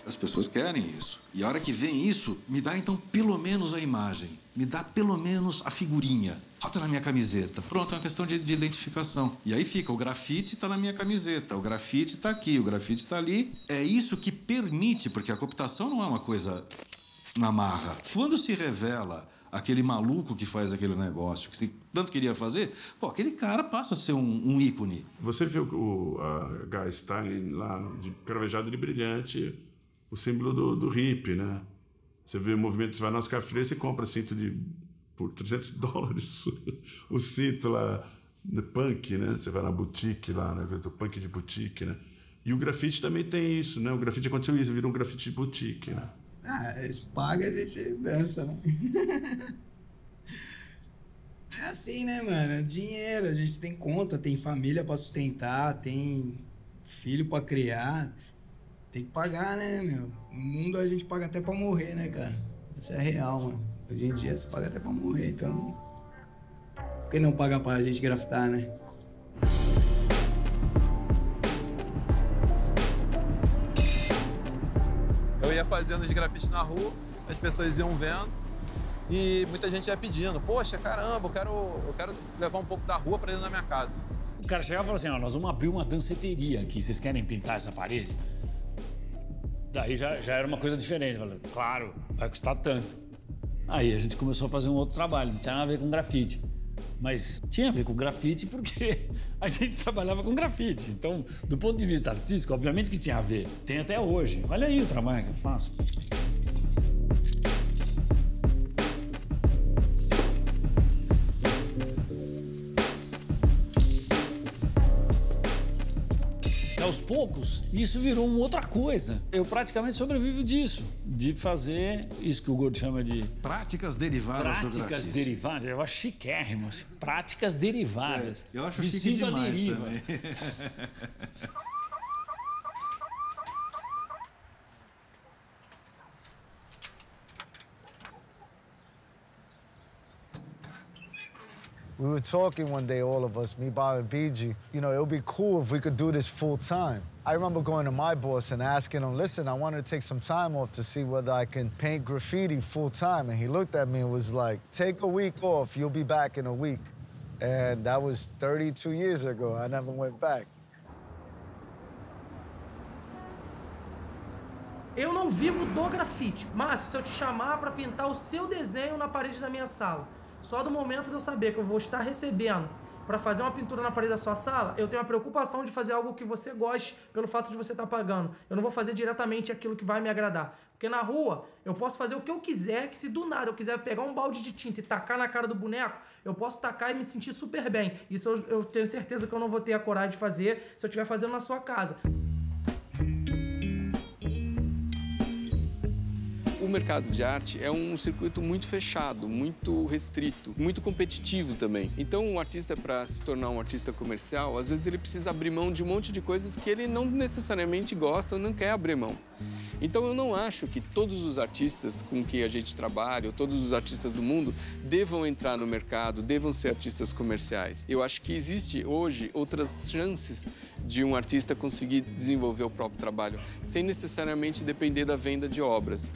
As pessoas querem isso. E a hora que vem isso, me dá então pelo menos a imagem. Me dá pelo menos a figurinha. Bota na minha camiseta. Pronto, é uma questão de identificação. E aí fica, o grafite está na minha camiseta, o grafite está aqui, o grafite está ali. É isso que permite, porque a cooptação não é uma coisa na marra. Quando se revela aquele maluco que faz aquele negócio, que se tanto queria fazer, pô, aquele cara passa a ser um ícone. Você viu a Guy Stein lá, de cravejado de brilhante, o símbolo do hippie, né? Você vê o movimento, você vai nas cafés e compra cinto por $300. O cinto lá, no punk, né? Você vai na boutique lá, né? O punk de boutique, né? E o grafite também tem isso, né? O grafite aconteceu isso, virou um grafite de boutique, né? Ah, eles pagam, a gente dança, né? É assim, né, mano? É dinheiro, a gente tem conta, tem família pra sustentar, tem filho pra criar. Tem que pagar, né, meu? No mundo a gente paga até pra morrer, né, cara? Isso é real, mano. Hoje em dia você paga até pra morrer, então... Por que não pagar pra gente grafitar, né? Eu ia fazendo os grafites na rua, as pessoas iam vendo e muita gente ia pedindo. Poxa, caramba, eu quero levar um pouco da rua pra dentro da minha casa. O cara chegava e falava assim, ó, nós vamos abrir uma danceteria aqui, vocês querem pintar essa parede? Daí já era uma coisa diferente. Eu falei, claro, vai custar tanto. Aí a gente começou a fazer um outro trabalho, não tinha nada a ver com grafite. Mas tinha a ver com grafite porque a gente trabalhava com grafite. Então, do ponto de vista artístico, obviamente que tinha a ver. Tem até hoje. Olha aí o trabalho que eu faço. Aos poucos, isso virou uma outra coisa. Eu praticamente sobrevivo disso, de fazer isso que o Gordo chama de... Práticas derivadas do grafite. Práticas derivadas, eu acho chiquérrimo, assim, práticas derivadas. Eu acho chique demais também. We were talking one day, all of us, me, Bob, and BG, you know, it would be cool if we could do this full time. I remember going to my boss and asking him, listen, I wanted to take some time off to see whether I can paint graffiti full time. And he looked at me and was like, take a week off, you'll be back in a week. And that was 32 years ago. I never went back. Eu não vivo do grafite. Márcio, se eu te chamar pra pintar o seu desenho na parede da minha sala, só do momento de eu saber que eu vou estar recebendo pra fazer uma pintura na parede da sua sala, eu tenho a preocupação de fazer algo que você goste pelo fato de você estar pagando. Eu não vou fazer diretamente aquilo que vai me agradar. Porque na rua, eu posso fazer o que eu quiser, que se do nada eu quiser pegar um balde de tinta e tacar na cara do boneco, eu posso tacar e me sentir super bem. Isso eu tenho certeza que eu não vou ter a coragem de fazer se eu estiver fazendo na sua casa. O mercado de arte é um circuito muito fechado, muito restrito, muito competitivo também. Então, um artista, para se tornar um artista comercial, às vezes ele precisa abrir mão de um monte de coisas que ele não necessariamente gosta ou não quer abrir mão. Então, eu não acho que todos os artistas com que a gente trabalha, ou todos os artistas do mundo, devam entrar no mercado, devam ser artistas comerciais. Eu acho que existe hoje outras chances de um artista conseguir desenvolver o próprio trabalho, sem necessariamente depender da venda de obras.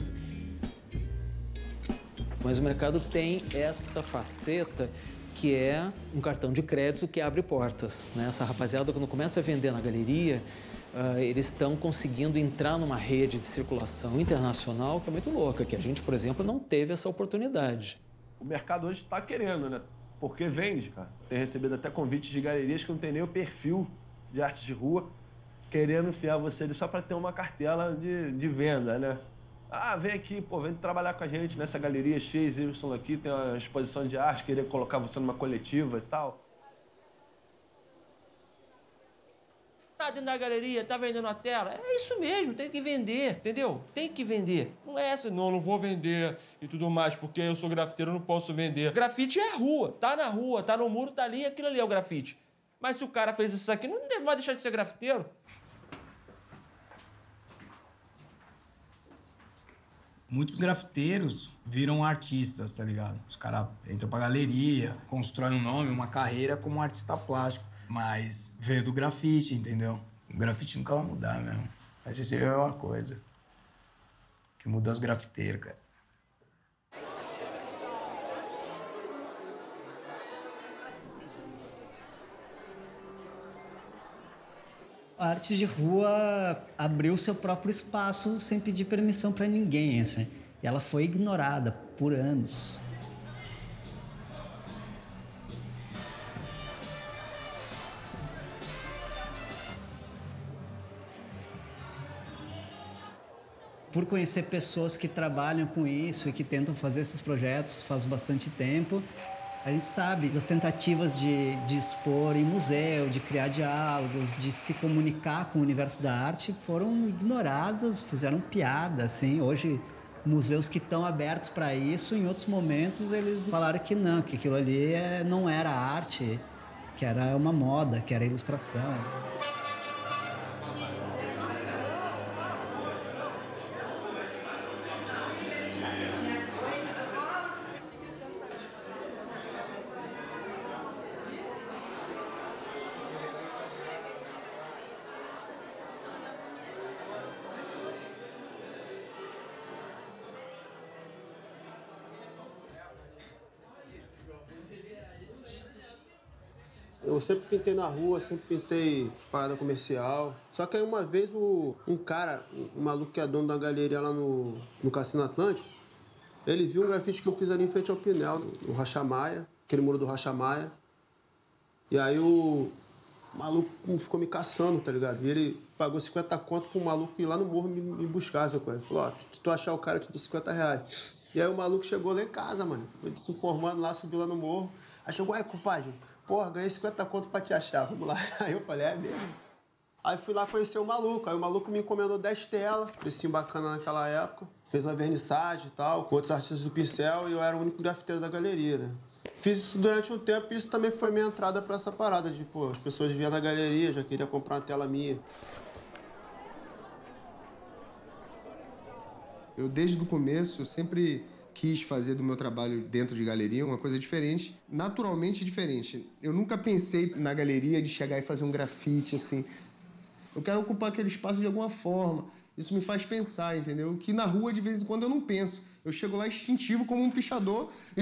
Mas o mercado tem essa faceta que é um cartão de crédito que abre portas, né? Essa rapaziada, quando começa a vender na galeria, eles estão conseguindo entrar numa rede de circulação internacional que é muito louca, que a gente, por exemplo, não teve essa oportunidade. O mercado hoje está querendo, né? Porque vende, cara. Tem recebido até convites de galerias que não tem nem o perfil de arte de rua, querendo enfiar você ali só para ter uma cartela de venda, né? Ah, vem aqui, pô, vem trabalhar com a gente nessa galeria XY aqui, tem uma exposição de arte, queria colocar você numa coletiva e tal. Tá dentro da galeria, tá vendendo a tela, é isso mesmo, tem que vender, entendeu? Tem que vender. Não é essa, não vou vender e tudo mais, porque eu sou grafiteiro, eu não posso vender. Grafite é rua, tá no muro, tá ali, aquilo ali é o grafite. Mas se o cara fez isso aqui, não vai deixar de ser grafiteiro. Muitos grafiteiros viram artistas, tá ligado? Os caras entram pra galeria, constroem um nome, uma carreira como artista plástico. Mas veio do grafite, entendeu? O grafite nunca vai mudar mesmo. Vai ser sempre a mesma coisa. Que muda os grafiteiros, cara. A arte de rua abriu seu próprio espaço sem pedir permissão para ninguém, assim. E ela foi ignorada por anos. Por conhecer pessoas que trabalham com isso e que tentam fazer esses projetos faz bastante tempo, a gente sabe das tentativas de expor em museu, de criar diálogos, de se comunicar com o universo da arte, foram ignoradas, fizeram piada, assim. Hoje, museus que estão abertos para isso, em outros momentos eles falaram que não, que aquilo ali não era arte, que era uma moda, que era ilustração. Eu sempre pintei na rua, sempre pintei parada comercial. Só que aí uma vez um cara, um maluco que é dono da galeria lá no Cassino Atlântico, ele viu um grafite que eu fiz ali em frente ao Pinel, no Rocha Maia, aquele muro do Rocha Maia. E aí o maluco ficou me caçando, tá ligado? E ele pagou 50 conto pro maluco ir lá no morro me buscar, sabe? Ele falou, ó, se tu achar o cara, eu te dou 50 reais. E aí o maluco chegou lá em casa, mano. Ele se informando lá, subiu lá no morro. Aí chegou, ué, compadre, porra, ganhei 50 conto pra te achar, vamos lá. Aí eu falei, é mesmo? Aí fui lá conhecer o maluco. Aí o maluco me encomendou 10 telas, precinho bacana naquela época. Fez uma vernissagem e tal, com outros artistas do pincel, e eu era o único grafiteiro da galeria, né? Fiz isso durante um tempo e isso também foi minha entrada pra essa parada de, pô, as pessoas vinham na galeria, já queriam comprar uma tela minha. Eu, desde o começo, eu sempre quis fazer do meu trabalho dentro de galeria uma coisa diferente, naturalmente diferente. Eu nunca pensei na galeria de chegar e fazer um grafite, assim. Eu quero ocupar aquele espaço de alguma forma. Isso me faz pensar, entendeu? Que na rua, de vez em quando, eu não penso. Eu chego lá instintivo como um pichador e...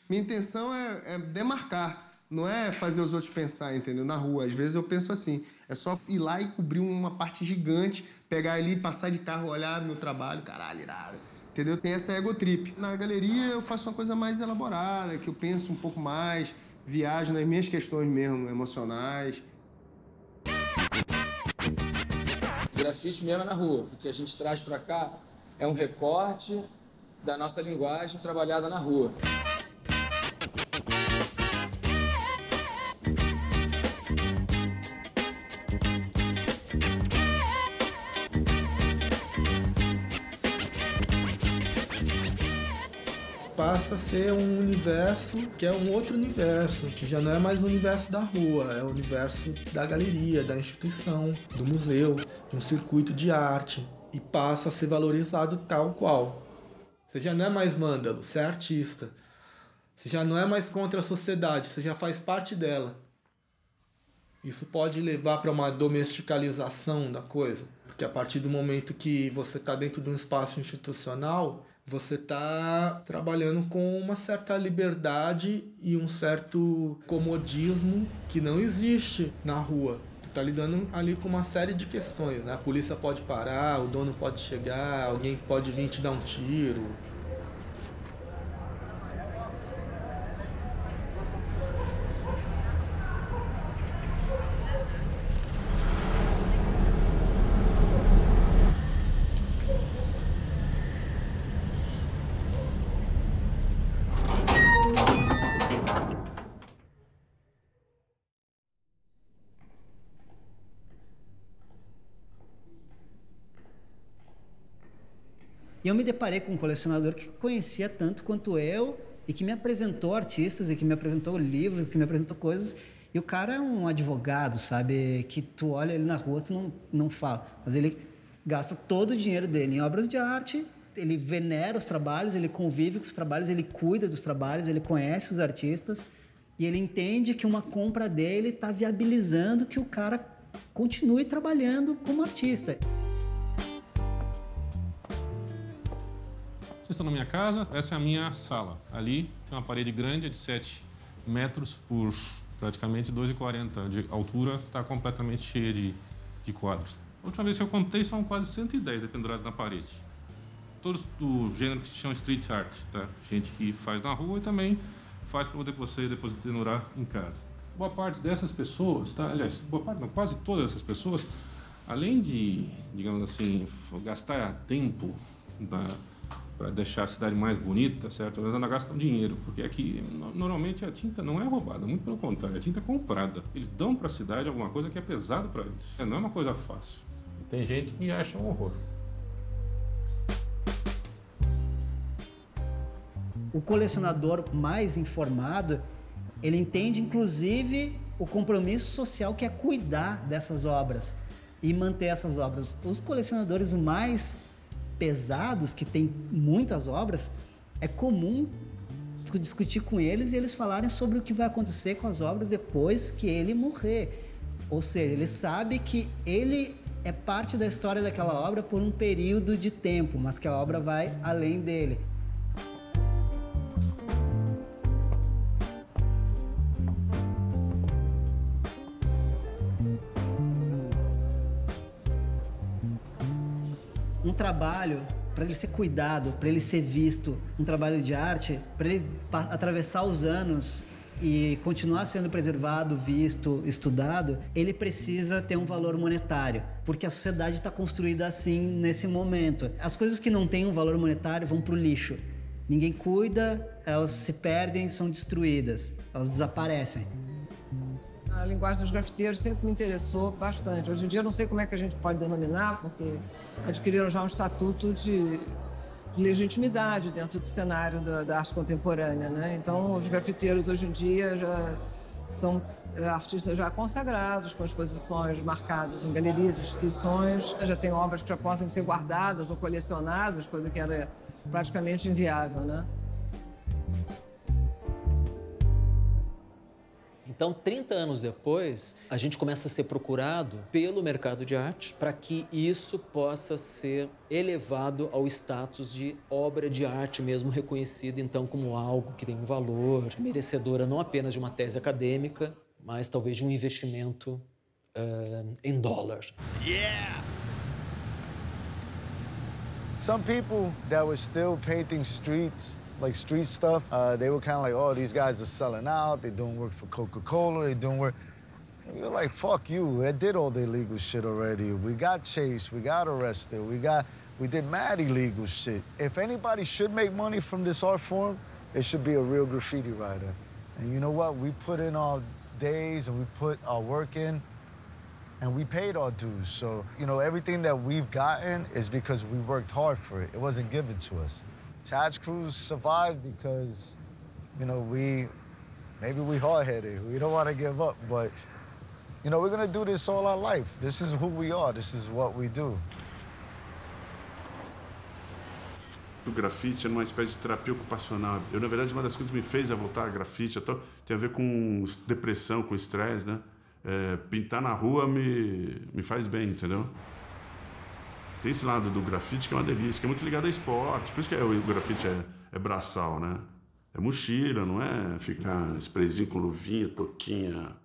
Minha intenção é demarcar, Não é fazer os outros pensar, entendeu? Na rua. Às vezes eu penso assim, é só ir lá e cobrir uma parte gigante, pegar ali, passar de carro, olhar meu trabalho, caralho, irado. Entendeu? Tem essa ego trip. Na galeria eu faço uma coisa mais elaborada, que eu penso um pouco mais, viajo nas minhas questões mesmo, emocionais. Grafite mesmo é na rua. O que a gente traz pra cá é um recorte da nossa linguagem trabalhada na rua. Passa a ser um universo que é um outro universo, que já não é mais o universo da rua, é o universo da galeria, da instituição, do museu, de um circuito de arte, e passa a ser valorizado tal qual. Você já não é mais vândalo, você é artista. Você já não é mais contra a sociedade, você já faz parte dela. Isso pode levar para uma domesticalização da coisa, porque a partir do momento que você está dentro de um espaço institucional, você está trabalhando com uma certa liberdade e um certo comodismo que não existe na rua. Tu está lidando ali com uma série de questões, né? A polícia pode parar, o dono pode chegar, alguém pode vir te dar um tiro. E eu me deparei com um colecionador que conhecia tanto quanto eu e que me apresentou artistas e que me apresentou livros, que me apresentou coisas. E o cara é um advogado, sabe? Que tu olha ele na rua, tu não fala. Mas ele gasta todo o dinheiro dele em obras de arte, ele venera os trabalhos, ele convive com os trabalhos, ele cuida dos trabalhos, ele conhece os artistas e ele entende que uma compra dele está viabilizando que o cara continue trabalhando como artista. Vocês estão na minha casa, essa é a minha sala. Ali tem uma parede grande de 7 metros por praticamente 2,40 de altura, está completamente cheia de quadros. A última vez que eu contei são quase 110 pendurados na parede. Todos do gênero que se chama street art, tá? Gente que faz na rua e também faz para você depois pendurar em casa. Boa parte dessas pessoas, tá? Aliás, boa parte não, quase todas essas pessoas, além de, digamos assim, gastar tempo para deixar a cidade mais bonita, certo? Elas ainda gastam dinheiro, porque aqui normalmente a tinta não é roubada, muito pelo contrário, a tinta é comprada. Eles dão para a cidade alguma coisa que é pesado para eles. Não é uma coisa fácil. E tem gente que acha um horror. O colecionador mais informado, ele entende inclusive o compromisso social que é cuidar dessas obras e manter essas obras. Os colecionadores mais pesados, que têm muitas obras, é comum discutir com eles e eles falarem sobre o que vai acontecer com as obras depois que ele morrer. Ou seja, ele sabe que ele é parte da história daquela obra por um período de tempo, mas que a obra vai além dele. Um trabalho, para ele ser cuidado, para ele ser visto, um trabalho de arte, para ele atravessar os anos e continuar sendo preservado, visto, estudado, ele precisa ter um valor monetário, porque a sociedade está construída assim nesse momento. As coisas que não têm um valor monetário vão para o lixo. Ninguém cuida, elas se perdem, são destruídas, elas desaparecem. A linguagem dos grafiteiros sempre me interessou bastante. Hoje em dia eu não sei como é que a gente pode denominar, porque adquiriram já um estatuto de legitimidade dentro do cenário da arte contemporânea, né? Então os grafiteiros hoje em dia já são artistas já consagrados, com exposições marcadas em galerias, instituições, já tem obras que já possam ser guardadas ou colecionadas, coisa que era praticamente inviável, né? Então, 30 anos depois, a gente começa a ser procurado pelo mercado de arte para que isso possa ser elevado ao status de obra de arte mesmo, reconhecido, então, como algo que tem um valor, merecedora não apenas de uma tese acadêmica, mas talvez de um investimento em dólar. Yeah! Some people that were still painting streets, like street stuff, they were kind of like, oh, these guys are selling out, they're doing work for Coca-Cola, they're doing work. And you're like, fuck you, they did all the illegal shit already. We got chased, we got arrested, we did mad illegal shit. If anybody should make money from this art form, it should be a real graffiti writer. And you know what? We put in our days and we put our work in, and we paid our dues. So, you know, everything that we've gotten is because we worked hard for it. It wasn't given to us. Taj Cruz survived because, you know, maybe we hard-headed. We don't want to give up, but, you know, we're going to do this all our life. This is who we are. This is what we do. O grafite é uma espécie de terapia ocupacional. Na verdade, uma das coisas que me fez voltar a grafite tem a ver com depressão, com estresse, né? Pintar na rua me faz bem, entendeu? Tem esse lado do grafite que é uma delícia, que é muito ligado ao esporte. Por isso que o grafite é braçal, né? É mochila, não é ficar sprayzinho com luvinha, toquinha.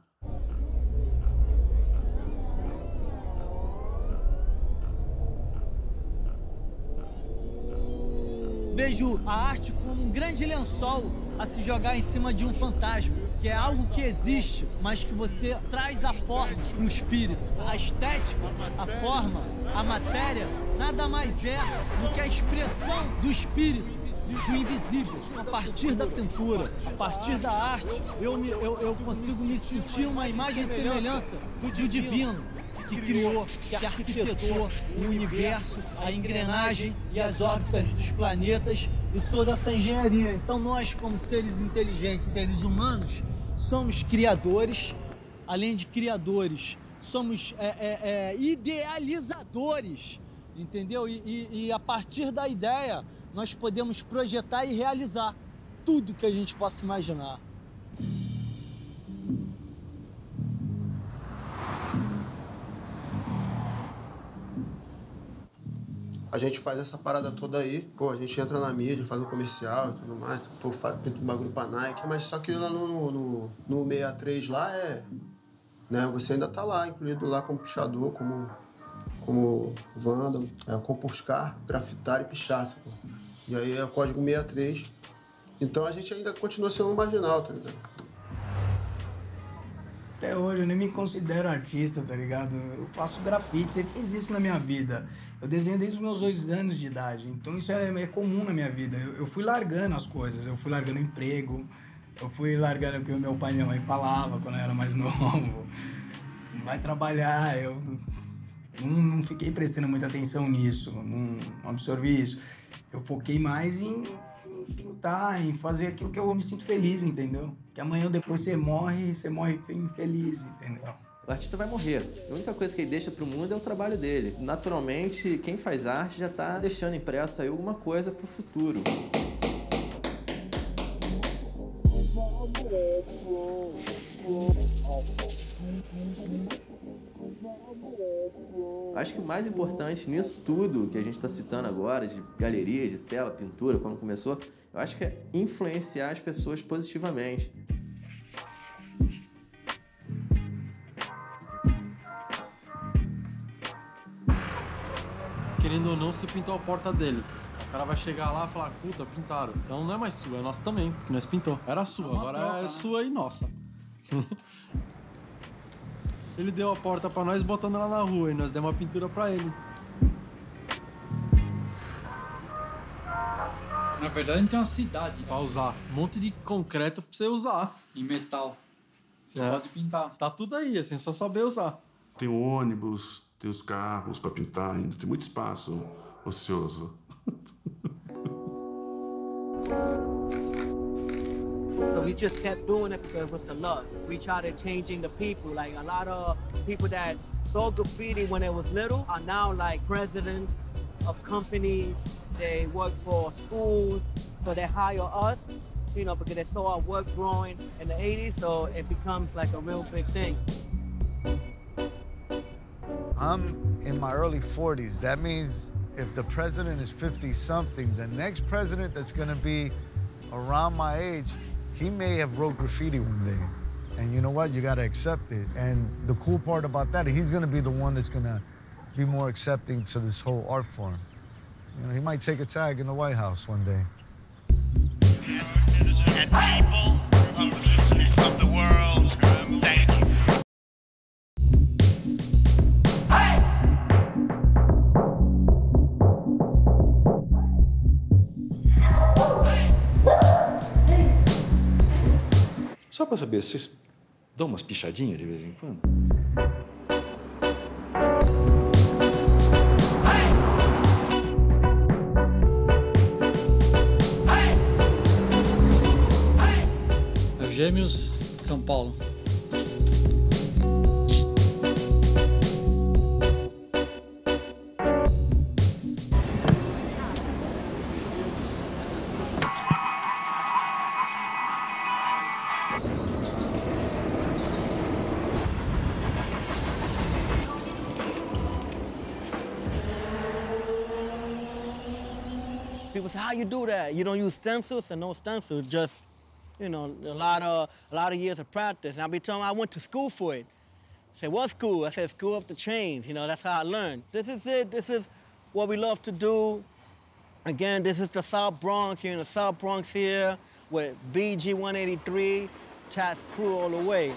Vejo a arte como um grande lençol a se jogar em cima de um fantasma, que é algo que existe, mas que você traz a forma para o espírito. A estética, a forma, a matéria, nada mais é do que a expressão do espírito, do invisível. A partir da pintura, a partir da arte, eu consigo me sentir uma imagem e semelhança do divino, que criou, que arquitetou o universo, a engrenagem e as órbitas dos planetas e toda essa engenharia. Então nós, como seres inteligentes, seres humanos, somos criadores, além de criadores, somos idealizadores, entendeu? E a partir da ideia, nós podemos projetar e realizar tudo que a gente possa imaginar. A gente faz essa parada toda aí, pô, a gente entra na mídia, faz um comercial e tudo mais, pô, pinta um bagulho pra Nike, mas só que lá no 63 lá né, você ainda tá lá, incluído lá como pichador, como vândalo, compuscar, grafitar e pichaça, pô. E aí é o código 63, então a gente ainda continua sendo um marginal, tá ligado? Até hoje eu nem me considero artista, tá ligado? Eu faço grafite, sempre fiz isso na minha vida. Eu desenho desde os meus 8 anos de idade, então isso é comum na minha vida. Eu fui largando as coisas, eu fui largando emprego, eu fui largando o que o meu pai e minha mãe falavam quando eu era mais novo. Vai trabalhar, eu não fiquei prestando muita atenção nisso, não absorvi isso. Eu foquei mais em pintar, em fazer aquilo que eu me sinto feliz, entendeu? Que amanhã ou depois você morre infeliz, entendeu? O artista vai morrer. A única coisa que ele deixa pro mundo é o trabalho dele. Naturalmente, quem faz arte já tá deixando impressa aí alguma coisa pro futuro. Acho que o mais importante nisso tudo que a gente está citando agora, de galeria, de tela, pintura, quando começou, eu acho que é influenciar as pessoas positivamente. Querendo ou não, você pintou a porta dele. O cara vai chegar lá e falar, puta, pintaram. Então não é mais sua, é nossa também, porque nós pintou. Era sua, agora é sua e nossa. Ele deu a porta pra nós botando ela na rua e nós demos uma pintura pra ele. Na verdade, a gente tem uma cidade pra usar. Um monte de concreto pra você usar. Em metal. Você pode pintar. Tá tudo aí, assim, só saber usar. Tem o ônibus, tem os carros pra pintar ainda. Tem muito espaço ocioso. So we just kept doing it because it was the love. We tried changing the people. Like a lot of people that saw graffiti when it was little are now like presidents of companies. They work for schools, so they hire us you know, because they saw our work growing in the 80s, so it becomes like a real big thing. I'm in my early 40s. That means if the president is 50-something, the next president that's gonna be around my age, he may have wrote graffiti one day. And you know what? You gotta accept it. And the cool part about that, he's gonna be the one that's gonna be more accepting to this whole art form. You know, he might take a tag in the White House one day. And people of the world, thank you. Só para saber, vocês dão umas pichadinhas de vez em quando? Gêmeos, São Paulo. People say, how you do that? You don't use stencils? And no stencils, just, you know, a lot of years of practice. And I'll be telling them I went to school for it. I said, what school? I said, School of the Chains. You know, that's how I learned. This is it. This is what we love to do. Again, this is the South Bronx. You're in the South Bronx here with BG 183, Tats Crew all the way.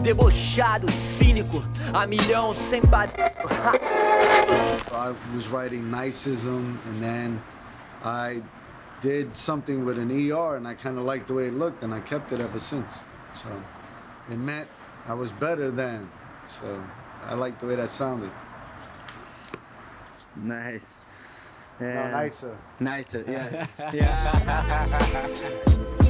Debochado, cínico, a milhão sem I was writing Nicism, and then I did something with an ER, and I kind of liked the way it looked, and I kept it ever since. So it meant I was better then. So I liked the way that sounded. Nice. No, nicer. Nicer, yeah. Yeah.